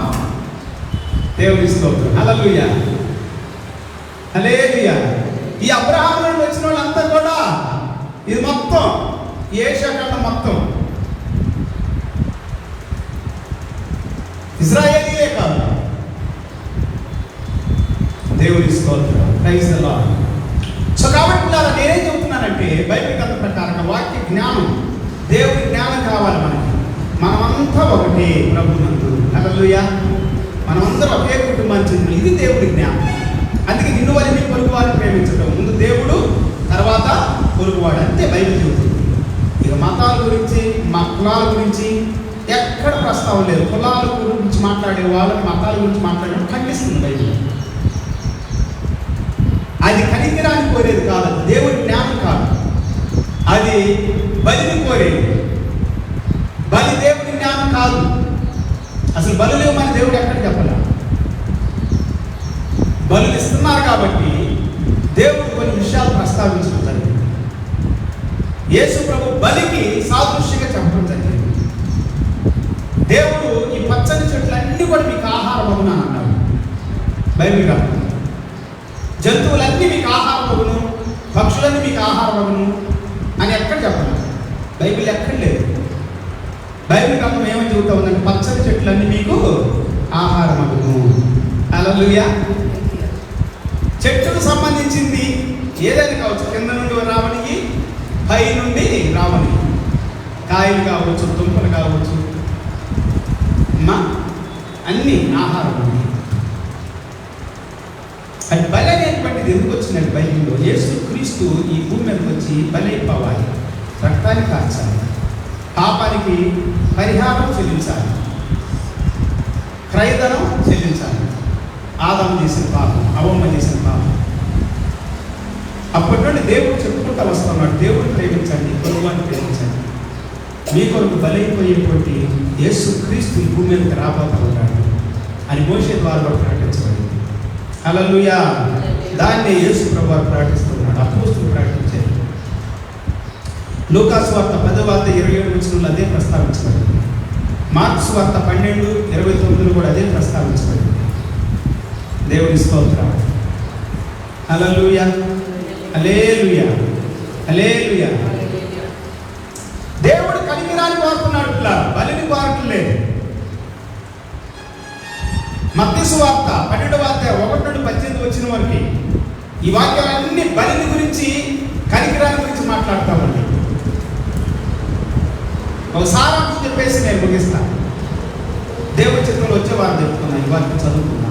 దేవుని స్తోత్రం. హల్లెలూయా, హల్లెలూయా. ఈ అబ్రహాం నుండి వచ్చిన వాళ్ళంతా కూడా ఇది మొత్తం ఏషియా ఖండం మొత్తం ఇజ్రాయేలీలే కాదు. దేవుని స్తోత్రం. Praise the lord. సో కాబట్టి నేనేం చెబుతున్నానంటే బైబిల్ గ్రంథం ప్రకారంగా వాక్య జ్ఞానం, దేవుని జ్ఞానం కావాలి మనకి. మనమంతా ఒకటే ప్రభునందు. హల్లెలూయా. మనమందరం ఒకే కుటుంబానికి చెందిన ఇది దేవుడి జ్ఞానం. అందుకే నిన్ను వల్ల నీ పొరుగు వారిని ప్రేమించడం, ముందు దేవుడు తర్వాత పొరుగువాడు, అంతే బైబిల్ చెబుతుంది. ఇక మతాల గురించి, కులాల గురించి ఎక్కడ ప్రస్తావన లేదు. కులాల గురించి మాట్లాడే వాళ్ళని, మతాల గురించి మాట్లాడడం ఖండిస్తుంది బైబిల్. అది కనికరాన్ని కోరేది కాదు, అది దేవుడి జ్ఞానం కాదు, అది బలిని కోరేది. బలి దేవుడి జ్ఞానం కాదు. అసలు బలులు మన దేవుడు ఎక్కడ చెప్పలే. బలులు ఇస్తున్నారు కాబట్టి దేవుడు కొన్ని విషయాలు ప్రస్తావించడం జరిగింది. యేసు ప్రభు బలికి సాదృశ్యంగా చెప్పడం జరిగింది. దేవుడు ఈ పచ్చని చెట్లన్నీ కూడా మీకు ఆహారమగును అని అన్నాడు బైబిల్ గ్రంథం. జంతువులన్నీ మీకు ఆహారమగును, పక్షులన్నీ మీకు ఆహారమగును అని ఎక్కడ చెప్పలేదు. బైబిల్ ఎక్కడ లేదు. బైబిల్ గ్రంథం ఏమని చెబుతా ఉందంటే పచ్చని చెట్లన్నీ మీకు ఆహారమగును. హల్లెలూయా. చెట్టుకు సంబంధించింది ఏదైనా కావచ్చు, కింద నుండి రావడానికి, పై నుండి రావని, కాయలు కావచ్చు, దుంపలు కావచ్చు, అన్ని ఆహారం ఉంది. అది బలి అనేటువంటిది ఎందుకు వచ్చిందంటే బైబిల్లో యేసు క్రీస్తు ఈ భూమి మీదకి వచ్చి బలి అయిపోవాలి, రక్తాన్ని కార్చాలి, పాపానికి పరిహారం చెల్లించాలి, క్రయధనం చెల్లించాలి. ఆదాము చేసిన పాపం, అవ్వమ్మ చేసిన పాపం. అప్పటి నుండి దేవుడు చెప్పుకుంటూ వస్తున్నాడు, దేవుడు ప్రేమించండి, పొరుగువాన్ని ప్రేమించండి. మీ కొరకు బలైపోయేటువంటి యేసు క్రీస్తు ఈ భూమి మీదకి రాబోతా ఉన్నాడు అని మోషే ద్వారా ప్రకటించబడింది. హల్లెలూయా. దాన్ని యేసు ప్రభువు ప్రకటిస్తున్నాడు, అపోస్తలులు ప్రకటించారు. లూకా సువార్త 10:27 అదే ప్రస్తావించబడింది. మార్కు సువార్త 12:29 కూడా అదే ప్రస్తావించబడింది. దేవుని స్తోత్రం. హల్లెలూయా, హల్లెలూయా, హల్లెలూయా. దేవుడు కనికరాన్ని కోరుతున్నాడు, ఇట్లా బలిని కోరట్లేదు. మత్తయి సువార్త 12వ అధ్యాయం 1-18 వచ్చిన వరకు ఈ వాక్యాలన్నీ బలిని గురించి, కనికరాన్ని గురించి మాట్లాడతామండి. ఒక సారాంశం చెప్పేసి నేను ముగిస్తాను. దేవుడి చిత్రంలో వచ్చేవారు చెప్తున్నాను, ఈ వాక్యం చదువుకున్నాను.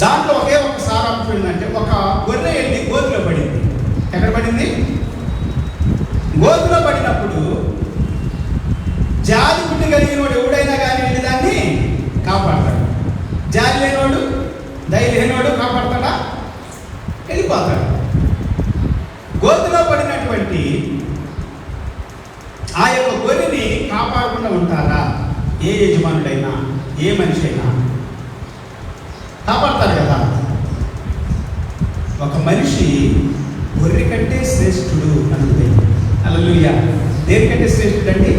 దాంట్లో ఒకే ఒక సారాంశం ఏంటంటే, ఒక గొర్రె వెళ్ళి గోతిలో పడింది. ఎక్కడ పడింది? గోతిలో పడినప్పుడు జాలి పుట్టి కలిగిన వాడు ఎవడైనా కానీ వెళ్ళి దాన్ని కాపాడతాడు. జాలి లేనివాడు, దయ లేనివాడు కాపాడతాడా? వెళ్ళిపోతాడు. గోతిలో పడినటువంటి ఆ యొక్క గొర్రెని కాపాడకుండా ఉంటారా? ఏ యజమానుడైనా, ఏ మనిషి అయినా కాపాడతారు కదా. ఒక మనిషి గొర్రె కంటే శ్రేష్ఠుడు అనుకుంటే, హల్లెలూయా. దేనికంటే శ్రేష్ఠుడు అండి?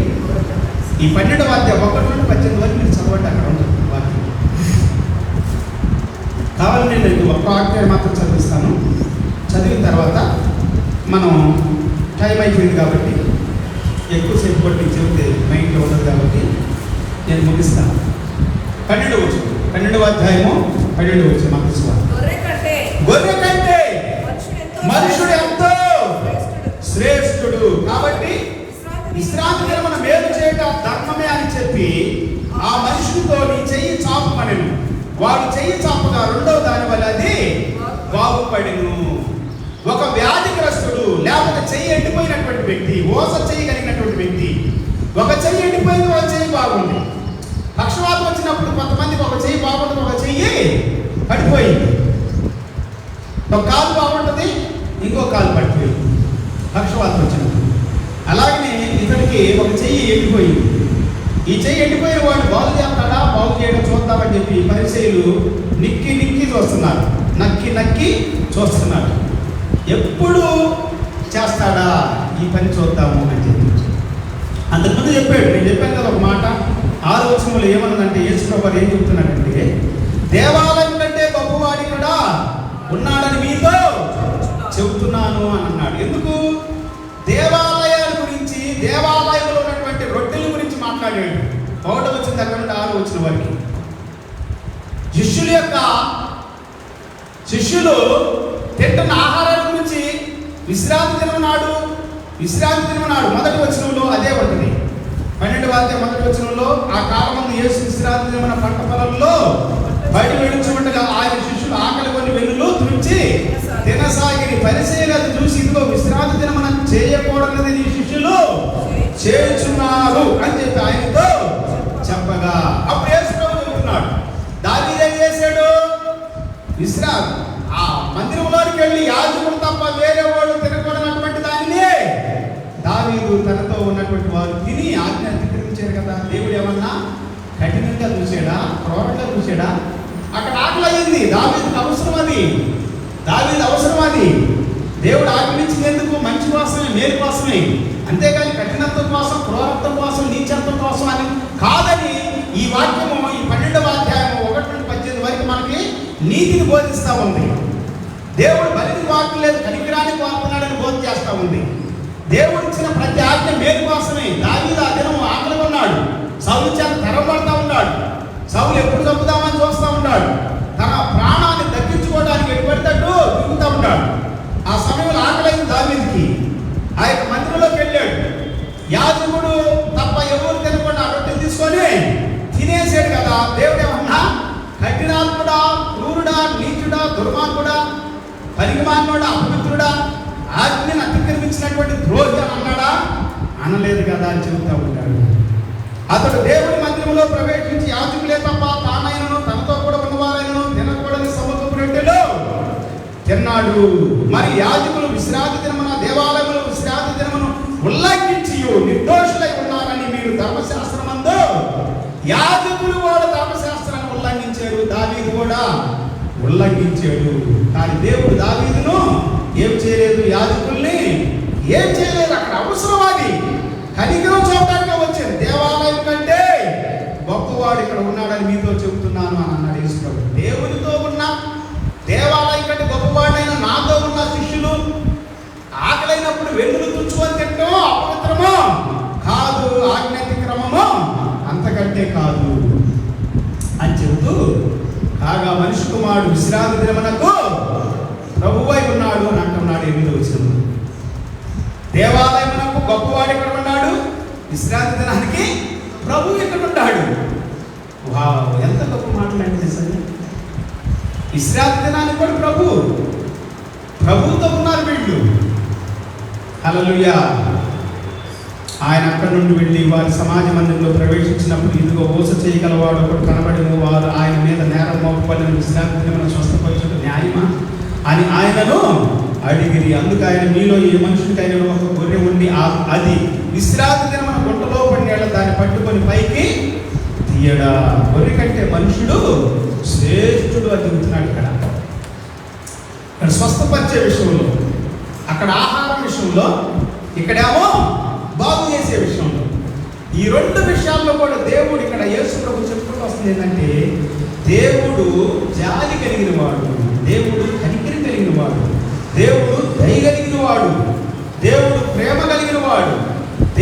ఈ 12వ అధ్యాయం 1-18 వరకు మీరు చదవండి, అక్కడ ఉంటుంది వాక్యం. కావాలని నేను ఒక వాక్యాన్ని మాత్రం చదివిస్తాను. చదివిన తర్వాత మనం టైం అయిపోయింది కాబట్టి, ఎక్కువసేపు పట్టి చెబితే మైండ్లో ఉండదు కాబట్టి నేను ముగిస్తాను. 12వ అధ్యాయము 12వ వచనం మత్తయి సువార్త. గొర్రె కంటే మనుషుడు ఎంతో శ్రేష్ఠుడు. కాబట్టి విశ్రాంతి దినమున మేలు చేయటం ధర్మమే అని చెప్పి ఆ మనుషుడితో నీ చెయ్యి చాపమనెను. వాడు చెయ్యి చాపగా రెండవ దాని వల్ల అది బాగుపడెను. ఒక వ్యాధిగ్రస్తుడు, లేకపోతే చెయ్యి ఎండిపోయినటువంటి వ్యక్తి, ఓస చెయ్యి కలిగినటువంటి వ్యక్తి, ఒక చెయ్యి ఎండిపోయింది, ఒక చెయ్యి బాగుంది. పక్షవాతం వచ్చినప్పుడు కొంతమందికి ఒక చెయ్యి బాగుంటుంది, ఒక చెయ్యి పడిపోయింది. ఒక కాలు బాగుంటుంది, ఇంకో కాలు పడిపోయింది పక్షవాతం వచ్చినప్పుడు. అలాగనే ఇతనికి ఒక చెయ్యి ఎండిపోయింది. ఈ చెయ్యి ఎండిపోయిన వాడు బాగు చేస్తాడా, బాగు చేయడం చూద్దామని చెప్పి పరిచయులు నిక్కి నిక్కి చూస్తున్నారు, నక్కి నక్కి చూస్తున్నారు. ఎప్పుడు చేస్తాడా ఈ పని చూద్దాము అని చెప్పి. అంతకుముందు చెప్పాడు, నేను చెప్పాను కదా ఒక మాట. 6వ వచనంలో ఏమన్నదంటే, యేసు ప్రభువు ఏం చెప్తున్నాడంటే, దేవాలయం కంటే గొప్పవాడు ఇక్కడ ఉన్నాడని మీతో చెబుతున్నాను అని అన్నాడు. ఎందుకు? దేవాలయాల గురించి, దేవాలయంలో ఉన్నటువంటి రొట్టెల గురించి మాట్లాడాడు. 1వ వచనం దగ్గర నుండి 6వ వచనం వరకు శిష్యులు తింటున్న ఆహారాల గురించి విశ్రాంతి దినం నాడు 1వ వచనంలో అదే ఉంటుంది. 12వ అధ్యాయం 1వ వచనంలో, ఆ కాలమందు యేసు విశ్రాంతి దినమున పంట పొలంలో బయట వెళుచుండగా ఆయన శిష్యులు ఆకలి కొని వెన్నులు తుడిచి తినసాగిరి. పరిసయ్యులు అది చూసి, ఇదిగో విశ్రాంతి దినమున చేయకూడనిది నీ శిష్యులు చేయుచున్నారు అని చెప్పి ఆయనతో చెప్పగా, అప్పుడు యేసు ప్రభువు చెబుతున్నాడు, దావీదు ఏం చేశాడు? ఆ మందిరంలోకి వెళ్ళి యాజకుడు తప్ప వేరే వాడు తినకూడనటువంటి దానిని దావీదు తనతో ఉన్నటువంటి వారు తిని ఆజ్ఞ అతిక్రమించారు కదా. దేవుడు ఏమన్నా కఠినంగా చూసాడా, క్రూరంగా చూసాడా? అక్కడ ఆకలి అయింది. దావీదుకు అవసరం అది, దావీదు అవసరం అది. దేవుడు ఆజ్ఞించింది ఎందుకు? మంచి కోసమే, మేలు కోసమే. అంతేగాని కఠినత్వం కోసం, క్రూరత్వం కోసం, నీచత్వం కోసం అని కాదని ఈ వాక్యము ఈ 12వ అధ్యాయము 1-18 వరకు మనకి నీతిని బోధిస్తూ ఉంది. దేవుడు బలిని కోరట్లేదు, కనికరాన్ని కోరుతున్నాడని బోధ చేస్తూ ఉంది. దేవుడు ఇచ్చిన ప్రతి ఆజ్ఞ మేలు కోసమే. దావీదు ఆ దినం ఆకలి ఉన్నాడు, సౌలు చేత తరబడతా ఉన్నాడు. సౌలు ఎప్పుడు చంపుదామని చూస్తూ ఉన్నాడు. తన ప్రాణాన్ని దక్కించుకోవడానికి ఎటుపడితట్టు తిరుగుతూ ఉన్నాడు. ఆ సమయంలో ఆకలైంది దావీదుకి. ఆ యొక్క మందిరంలోకి వెళ్ళాడు. యాజకుడు తప్ప ఎవరు తినకుండా రొట్టెలు తీసుకొని తినేసాడు కదా. దేవుడు ఏమన్నా కఠినాత్ముడా, క్రూరుడా, నీచుడా, దుర్మార్గుడా, పనికిమాలినోడా, అపవిత్రుడా, ఆజ్ఞను అతిక్రమించినటువంటి ద్రోహి అని అన్నాడా? అనలేదు కదా అని చెబుతూ ఉంటాడు. అతడు దేవుడి మందిరంలో ప్రవేశించి యాజకులే తప్ప తానైనను తనతో కూడా ఉన్నవారైనను తినకూడని సముద్రపు రొట్టెలు తిన్నాడు. మరి యాజకులు విశ్రాంతి దినమున, దేవాలయంలో విశ్రాంతి దినమును ఉల్లంఘించి నిర్దోషులై ఉన్నారని మీరు ధర్మశాస్త్రమందు, యాజకులు కూడా ధర్మశాస్త్రాన్ని ఉల్లంఘించారు, దావీదు కూడా ఉల్లంఘించాడు. కానీ దేవుడు దావీదును ఏం చేయలేదు, యాజకుల్ని ఏం చేయలేదు. అక్కడ అవసరవాది కనికరం చూడటానికి వచ్చాడు. దేవాలయం కంటే గొప్పవాడు ఇక్కడ ఉన్నాడని మీతో చెబుతున్నాను అని అన్నాడు యేసు ప్రభువు. దేవునితో ఉన్న కాదు అని చెబుతూ, కాగా మనిషి కుమారుడు విశ్రాంతి దినమునకు ప్రభువై ఉన్నాడు అని అంటున్నాడు. 8వ వచనం, దేవాలయమునకు గొప్పవాడు ఎక్కడ ఉన్నాడు? విశ్రాంతి దినానికి ప్రభువు ఎక్కడ ఉన్నాడు? వావ్, ఎంత గొప్ప మాటలండి నిజంగా. విశ్రాంతి దినానికి కూడా ప్రభువుతో ఉన్నారు వీళ్ళు. హల్లెలూయా. ఆయన అక్కడి నుండి వెళ్ళి వారి సమాజ మందిరంలో ప్రవేశించినప్పుడు, ఇదిగో మోస చేయగలవాడు ఒకడు కనబడిన, వారు ఆయన మీద నేరం మోపబడిన విశ్రాంతి దినమున స్వస్థపరచుట న్యాయమా అని ఆయనను అడిగిరి. అందుకు ఆయన, మీలో ఏ మనుషుడికైనా ఒక గొర్రె ఉండి అది విశ్రాంతి దినమున గుంటలో పడిన దాన్ని పట్టుకొని పైకి తీయడా? గొర్రె కంటే మనుషుడు శ్రేష్ఠుడు అని చెబుతున్నాడు. ఇక్కడ స్వస్థపరిచే విషయంలో, అక్కడ ఆహారం విషయంలో, ఇక్కడేమో బాగు చేసే విషయంలో, ఈ 2 విషయాల్లో కూడా దేవుడు ఇక్కడ యేసు ప్రభు చెప్పుకుంటూ వస్తుంది ఏంటంటే, దేవుడు జాలి కలిగిన వాడు, దేవుడు కనికరం కలిగిన వాడు, దేవుడు దయ కలిగిన వాడు, దేవుడు ప్రేమ కలిగిన వాడు,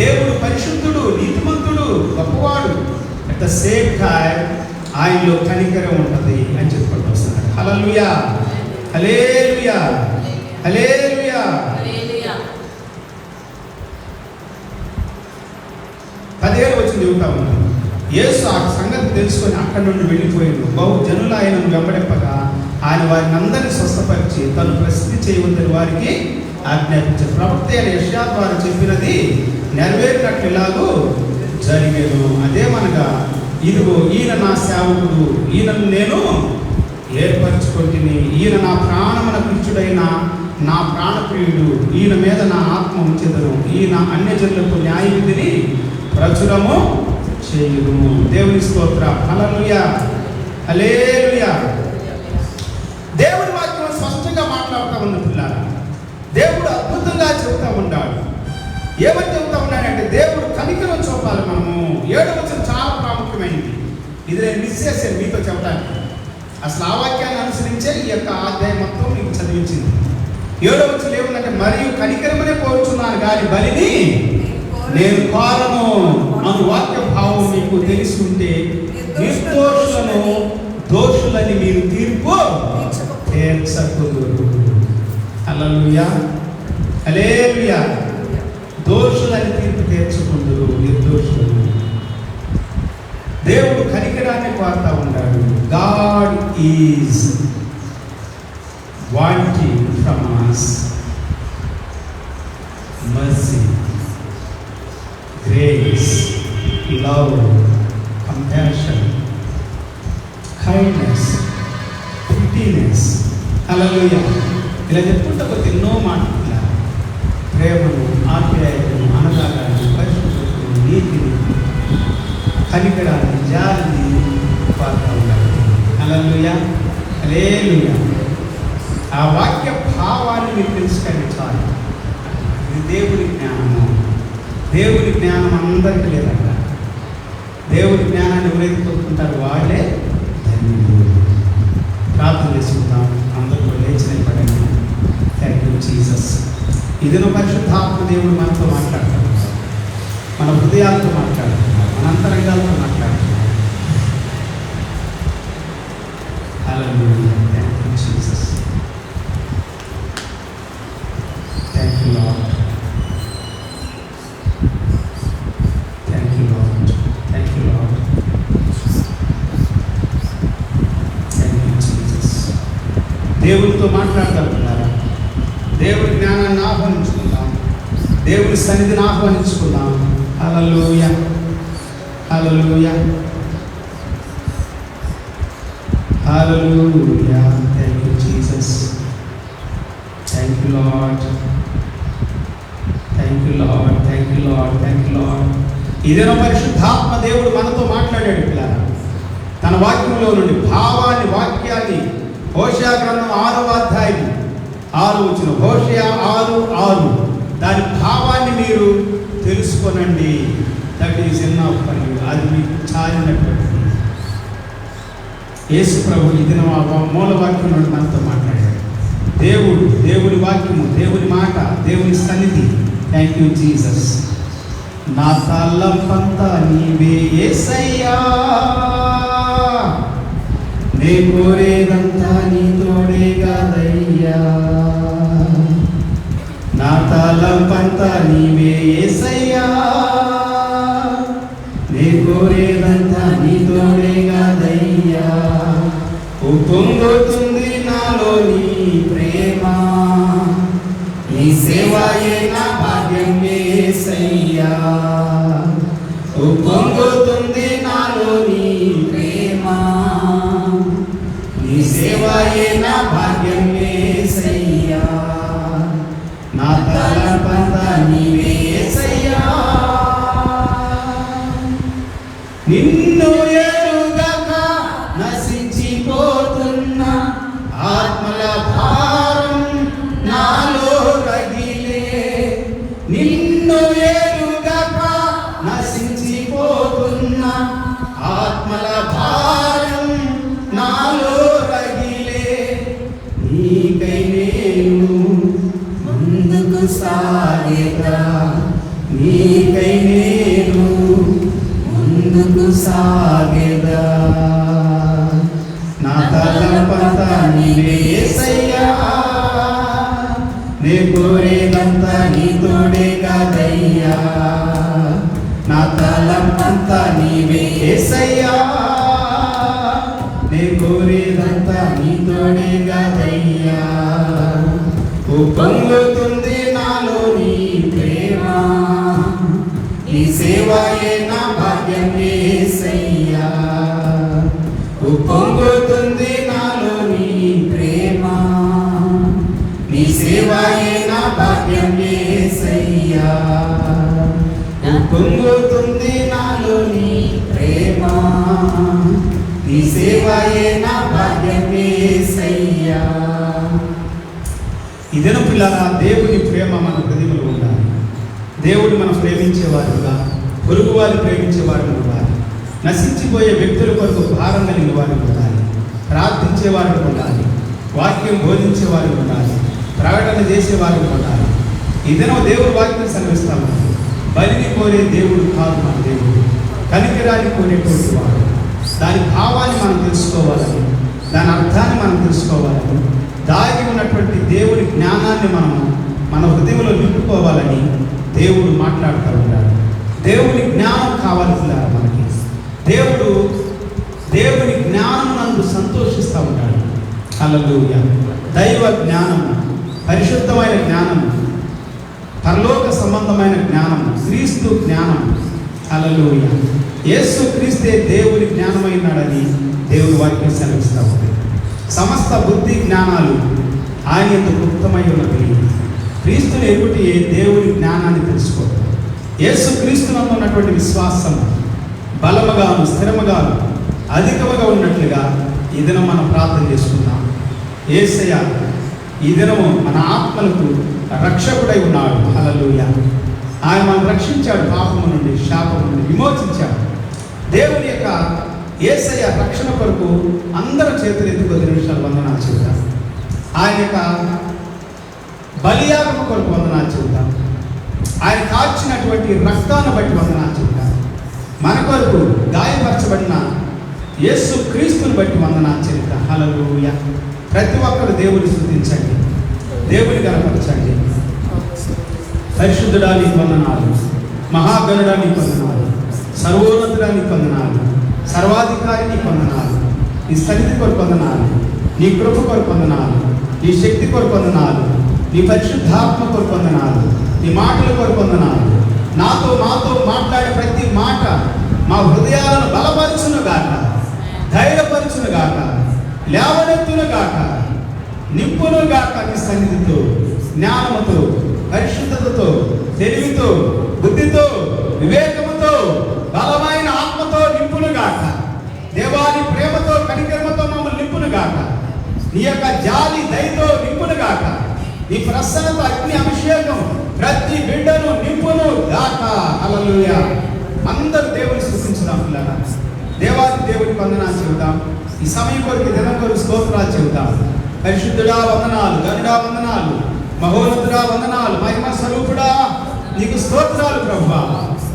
దేవుడు పరిశుద్ధుడు, నీతిమంతుడు, గొప్పవాడు. అట్ ద సేమ్ టైం ఆయనలో కనికరం ఉంటుంది అని చెప్పుకుంటూ వస్తున్నాడు. హల్లెలూయా, హల్లెలూయా, హల్లెలూయా. 17 వచ్చిన చెబుతా ఉన్నాను. యేసు ఆ సంగతి తెలుసుకొని అక్కడి నుండి వెళ్ళిపోయాడు. బహు జనులు ఆయనను వెంబడింపగా ఆయన వారిని అందరినీ స్వస్థపరిచి తను ప్రసిద్ధి చేయవద్దని వారికి ఆజ్ఞాపించారు. ప్రవక్త అయిన యెషయా ద్వారా చెప్పినది నెరవేరినట్లు ఇలాగూ జరిగేను. అదేమనగా, ఇదిగో ఈయన నా సేవకుడు, ఈయనను నేను ఏర్పరచుకొంటిని, ఈయన నా ప్రాణమున ప్రియుడైన నా ప్రాణప్రియుడు, ఈయన మీద నా ఆత్మ ఉంచెదను, ఈయన అన్యజనులకు న్యాయ విధిని ప్రచురము చేయును. దేవుని స్తోత్రం. హల్లెలూయా, హల్లెలూయా. దేవుని వాక్యం స్పష్టంగా మాట్లాడుతూ ఉన్న పిల్లలు, దేవుడు అద్భుతంగా చెబుతూ ఉన్నాడు. ఏమని చెబుతూ ఉన్నాడంటే, దేవుడు కనికరం చూపాలి మనము. 7వ వచనం చాలా ప్రాముఖ్యమైనది. ఇది నేను మిస్ చేశాను మీతో చెప్పడానికి. అసలు ఆ వాక్యాన్ని అనుసరించే ఈ యొక్క అధ్యాయం మొత్తం మీకు చదివించింది. 7వ వచనం ఏముందంటే, మరియు కనికరమనే కోరుచున్నాను కానీ బలిని నేను కోరను అను వాక్య భావం మీకు తెలిసి ఉంటే, నిర్దోషులను దోషులని మీరు తీర్పు తీర్చకుదురు. హల్లెలూయా, హల్లెలూయా. దోషులని తీర్పు తీర్చుకుందురు, నిర్దోషులను. దేవుడు కనికరాన్ని కోరుతా ఉన్నాడు. God is wanting from us mercy, grace, love, compassion, kindness, pitiness. హల్లెలూయా. ఇలా చెప్పుకుంటే కొద్ది ఎన్నో మాటలు, ప్రేమను, ఆప్యాయతను, అనురాగాన్ని, పరిశుద్ధతను, నీతిని, కనికరాన్ని, జాలిని కోరుతా ఉండాలి. హల్లెలూయా, హల్లెలూయా. ఆ వాక్య భావాన్ని మీరు తెలుసుకొని చాలు. ఇది దేవుని జ్ఞానము. దేవుని జ్ఞానం అందరికీ లేదంట. దేవుని జ్ఞానాన్ని ఎవరైతే కోరుకుంటారో వాళ్ళే ధన్యులు. ప్రార్థన చేసుకుంటాం. అందరూ లేచి నిలబడండి. Thank you Jesus. ఇదిన పరిశుద్ధాత్మ దేవుడు మనతో మాట్లాడతాడు, మన హృదయాలతో మాట్లాడుతున్నారు, మన అంతరంగాలతో మాట్లాడుతున్నారు. Hallelujah. Thank you Jesus. Thank you Lord. Thank you Lord. Thank you Lord. Thank you Jesus. దేవునితో మాట్లాడగలుగుతున్నారా? దేవుని జ్ఞానాన్ని ఆహ్వానించుకుందాం, దేవుని సన్నిధిని ఆహ్వానించుకుందాం. Hallelujah, hallelujah, hallelujah. Thank you Jesus. Thank you Lord. Thank you Lord. Thank you Lord. Thank you Lord. ఇదేనో పరిశుద్ధాత్మ దేవుడు మనతో మాట్లాడాడు పిల్లలు. తన వాక్యంలో నుండి భావాన్ని, వాక్యాన్ని, హోషేయ గ్రంథం 6వ అధ్యాయం 6వ వచనం, హోషేయ 6:6, దాని భావాన్ని మీరు తెలుసుకొనండి. That is enough for you. అది మీకు చాలినటువంటిది. యేసు ప్రభు ఇది మూల వాక్యం నుండి మనతో మాట్లాడాడు. దేవుడు, దేవుని వాక్యము, దేవుని మాట, దేవుని సన్నిధి. Thank you Jesus. నా తలంపంతా నీవే యేసయ్యా, నే కోరేదంతా నీ తోడే కాదయ్యా. నా తలంపంతా నీవే యేసయ్యా, నే కోరేదంతా నీ తోడే కాదయ్యా. ఉప్పొంగుతుంది నాలో నీ ప్రేమ, నీ సేవయే నా భాగ్యం యేసయ్యా. ఉప్పొంగుతుంది నాలో నీ ప్రేమ, నీ సేవయే నా భాగ్యం యేసయ్యా. నా తలంపంతా నీవే యేసయ్యా, నిన్ను ఎరుగక నశించిపోతున్న ఆత్మల భారం నాలో రగిలే. నిన్ను ఎరుగక నశించిపోతున్న ఆత్మల భారం నాలో రగిలే. నీకై నేను ముందుకు సాగేదా, నీకై నేను ముందుకు సాగేదా. నా తలంపంతా నీవే యేసయ్యా, నే కోరేదంతా నీ తోడే కాదయ్యా. నా తలంపంతా నీవే యేసయ్యా, నే కోరేదంతా నీ తోడే కాదయ్యా. ఉప్పొంగుతుంది నాలో నీ ప్రేమ, నీ సేవయే నా భాగ్యం యేసయ్యా. ఉప్పొంగుతుంది నాలో నీ ప్రేమ, నీ సేవయే నా భాగ్యం యేసయ్యా. ఉప్పొంగుతుంది నాలో నీ ప్రేమ, నీ సేవయే నా భాగ్యం యేసయ్యా. ఇదను పిల్లల దేవుని ప్రేమ మన హృదయంలో ఉండాలి. దేవుడు మనం ప్రేమించేవారుగా, పొరుగు వారిని ప్రేమించేవారు ఉండాలి. నశించిపోయే వ్యక్తుల కొరకు భారం కలిగిన వారు ఉండాలి. ప్రార్థించేవారు ఉండాలి. వాక్యం బోధించేవారు ఉండాలి. ప్రకటన చేసేవారు ఉండాలి. ఇదనో దేవుడు వాక్యం సెలవిస్తాము. బలిని కోరే దేవుడు కాదు మన దేవుడు, కనికరాన్ని కోరేటువంటి వాడు. దాని భావాన్ని మనం తెలుసుకోవాలని, దాని అర్థాన్ని మనం తెలుసుకోవాలని, దాగి ఉన్నటువంటి దేవుని జ్ఞానాన్ని మనము మన హృదయంలో నింపుకోవాలని దేవుడు మాట్లాడుతూ ఉంటాడు. దేవుని జ్ఞానం కావాల్సిందా మనకి. దేవుని జ్ఞానం నందు సంతోషిస్తూ ఉంటాడు. హల్లెలూయా. దైవ జ్ఞానము, పరిశుద్ధమైన జ్ఞానము, పరలోక సంబంధమైన జ్ఞానము, క్రీస్తు జ్ఞానం. హల్లెలూయా. యేసు క్రీస్తే దేవుని జ్ఞానమైనాడని దేవుని వాక్యం సెలవిస్తూ ఉంది. సమస్త బుద్ధి జ్ఞానాలు ఆయన యందు గుప్తమై ఉన్నవి. క్రీస్తుని ఎరుగుటి దేవుని జ్ఞానాన్ని తెలుసుకోవడం. యేసు క్రీస్తునందు ఉన్నటువంటి విశ్వాసం బలముగాను స్థిరముగాను అధికముగా ఉన్నట్లుగా ఈ దినం మనం ప్రార్థన చేసుకుందాం. యేసయ్య ఈ దినము మన ఆత్మలకు రక్షకుడై ఉన్నాడు. హల్లెలూయా. ఆయన మనం రక్షించాడు, పాపము నుండి శాపము నుండి విమోచించాడు. దేవుని యొక్క యేసయ్య రక్షణ కొరకు అందరూ చేతులు ఎత్తి 10 నిమిషాలు వందనాలు చెబుతాం. ఆయన యొక్క బలియాగము కొరకు వందనాలు చెబుతాం. ఆయన కాల్చినటువంటి రక్తాన్ని బట్టి వందనాలు చెబుతాం. మన కొరకు గాయపరచబడిన యేసు క్రీస్తుని బట్టి వందనాలు చెబుతాం. హల్లెలూయా. ప్రతి ఒక్కరు దేవుని స్తుతించండి, దేవుని గణపరచండి. పరిశుద్ధుడా నీకు వందనాలు, మహాగణుడా నీకు వందనాలు, సర్వోన్నతుడా నీకు వందనాలు, సర్వాధికారి నీకు వందనాలు. నీ సన్నిధి కొరకు వందనాలు, నీ కృప కొరకు వందనాలు, నీ శక్తి కొరకు వందనాలు, నీ పరిశుద్ధాత్మ కొరకు వందనాలు, నీ మాటల కొరకు వందనాలు. నాతో మాట్లాడే ప్రతి మాట మా హృదయాలను బలపరచును గాక, ధైర్యపరచును గాక, లేవనెత్తును గాక, నింపును గాక. నీ సన్నిధితో, జ్ఞానముతో, పరిశుద్ధతతో, తెలివితో, బుద్ధితో, వివేకముతో, బలమైన ఆత్మతో నింపును గాక. దేవాని ప్రేమతో, కనికరమతో మమ్మల్ని నింపును గాక. నీ యొక్క జాలి దయతో నింపును గాక. నీ ప్రసన్నత అగ్ని అభిషేకం ప్రతి బిడ్డను నింపును గాక. హల్లెలూయా. అందరూ దేవుని స్తుతించుదాం పిల్లరా. దేవాది దేవుని వందనాలు చెబుతాం. ఈ సమయం కొరకు, దినం కొరకు స్తోత్రాలు చెబుతాం. పరిశుద్ధుడా వందనాలు, గనుడా వందనాలు, మహోన్నతుడా వందనాలు, మహిమ స్వరూపుడా నీకు స్తోత్రాలు ప్రభువా.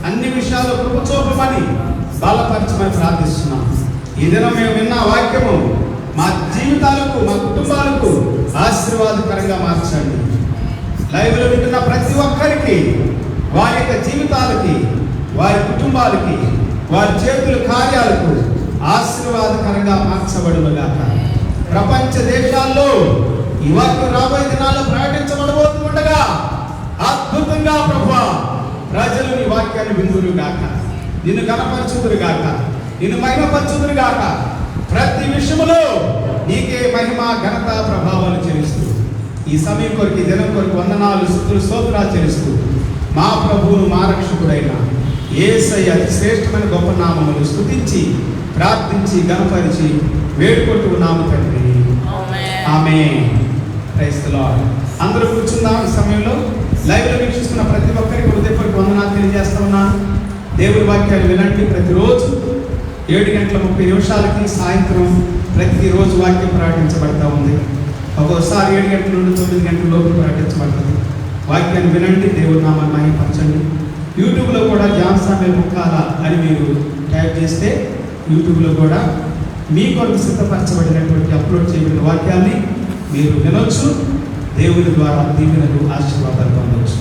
అన్ని విషయాలు కృప చూపమని బలపరచమని ప్రార్థిస్తున్నాం. ఈ దినం మేము విన్న వాక్యము మా జీవితాలకు, మా కుటుంబాలకు ఆశీర్వాదకరంగా మార్చండి. లైవ్లో వింటున్న ప్రతి ఒక్కరికి వారి యొక్క జీవితాలకి, వారి కుటుంబాలకి, వారి చేతుల కార్యాలకు ఆశీర్వాదకరంగా మార్చబడునుగాక. ప్రపంచ దేశాల్లో ఈ వాక్యం రాబోయే దినాల్లో ప్రకటించబడబోతుండగా అద్భుతంగా ప్రభువా ప్రజలు నీ వాక్యాన్ని విందురుగాక, నిన్ను గణపరచుదురుగాక, నిన్ను మహిమపరచుదురుగాక. ప్రతి విషయములో నీకే మహిమ, ఘనత, ప్రభావాలు చెల్లిస్తూ ఈ సమయం కొరకు, ఈ దినం కొరకు వందనాలు, స్తుతులు, స్తోత్రాలు చెల్లిస్తూ మా ప్రభువును, మా రక్షకుడైన యేసయ్య అతి శ్రేష్టమైన గొప్ప నామములు స్తుతించి, ప్రార్థించి, గణపరిచి వేడుకుంటున్నాము తండ్రి. ఆమేన్. Praise the Lord. అందరూ కూర్చుందాం. ఈ సమయంలో లైవ్లో వీక్షిస్తున్న ప్రతి ఒక్కరికి హృదయపూర్వక వందనాలు తెలియజేస్తా ఉన్నాను. దేవుని వాక్యాలు వినండి. ప్రతిరోజు 7:30 సాయంత్రం ప్రతిరోజు వాక్యం ప్రకటించబడతా ఉంది. ఒక్కోసారి 7 గంటల నుండి 9 గంటల లోపు ప్రకటించబడుతుంది. వాక్యాన్ని వినండి, దేవుడి నామాన్ని మహిమపరచండి. యూట్యూబ్లో కూడా జాన్ సామ్యూయల్ ముక్కాల అని మీరు టైప్ చేస్తే యూట్యూబ్లో కూడా మీ కొరకు సిద్ధపరచబడినటువంటి అప్లోడ్ చేయబడిన వాక్యాన్ని మీరు వినొచ్చు. దేవుని ద్వారా దీవెనలు, ఆశీర్వాదాలు పొందవచ్చు.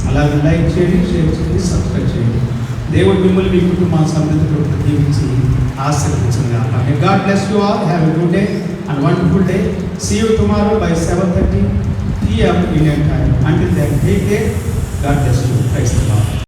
అలాగే లైక్ చేయండి, షేర్ చేయండి, సబ్స్క్రైబ్ చేయండి. దేవుడు మిమ్మల్ని, మీ కుటుంబ సమృద్ధితో దీవించి ఆశీర్వదించుగా. God bless you all. Have a good day and wonderful day. See you tomorrow by 7:30 PM Indian time. Until then, take care. God bless you. Praise the Lord.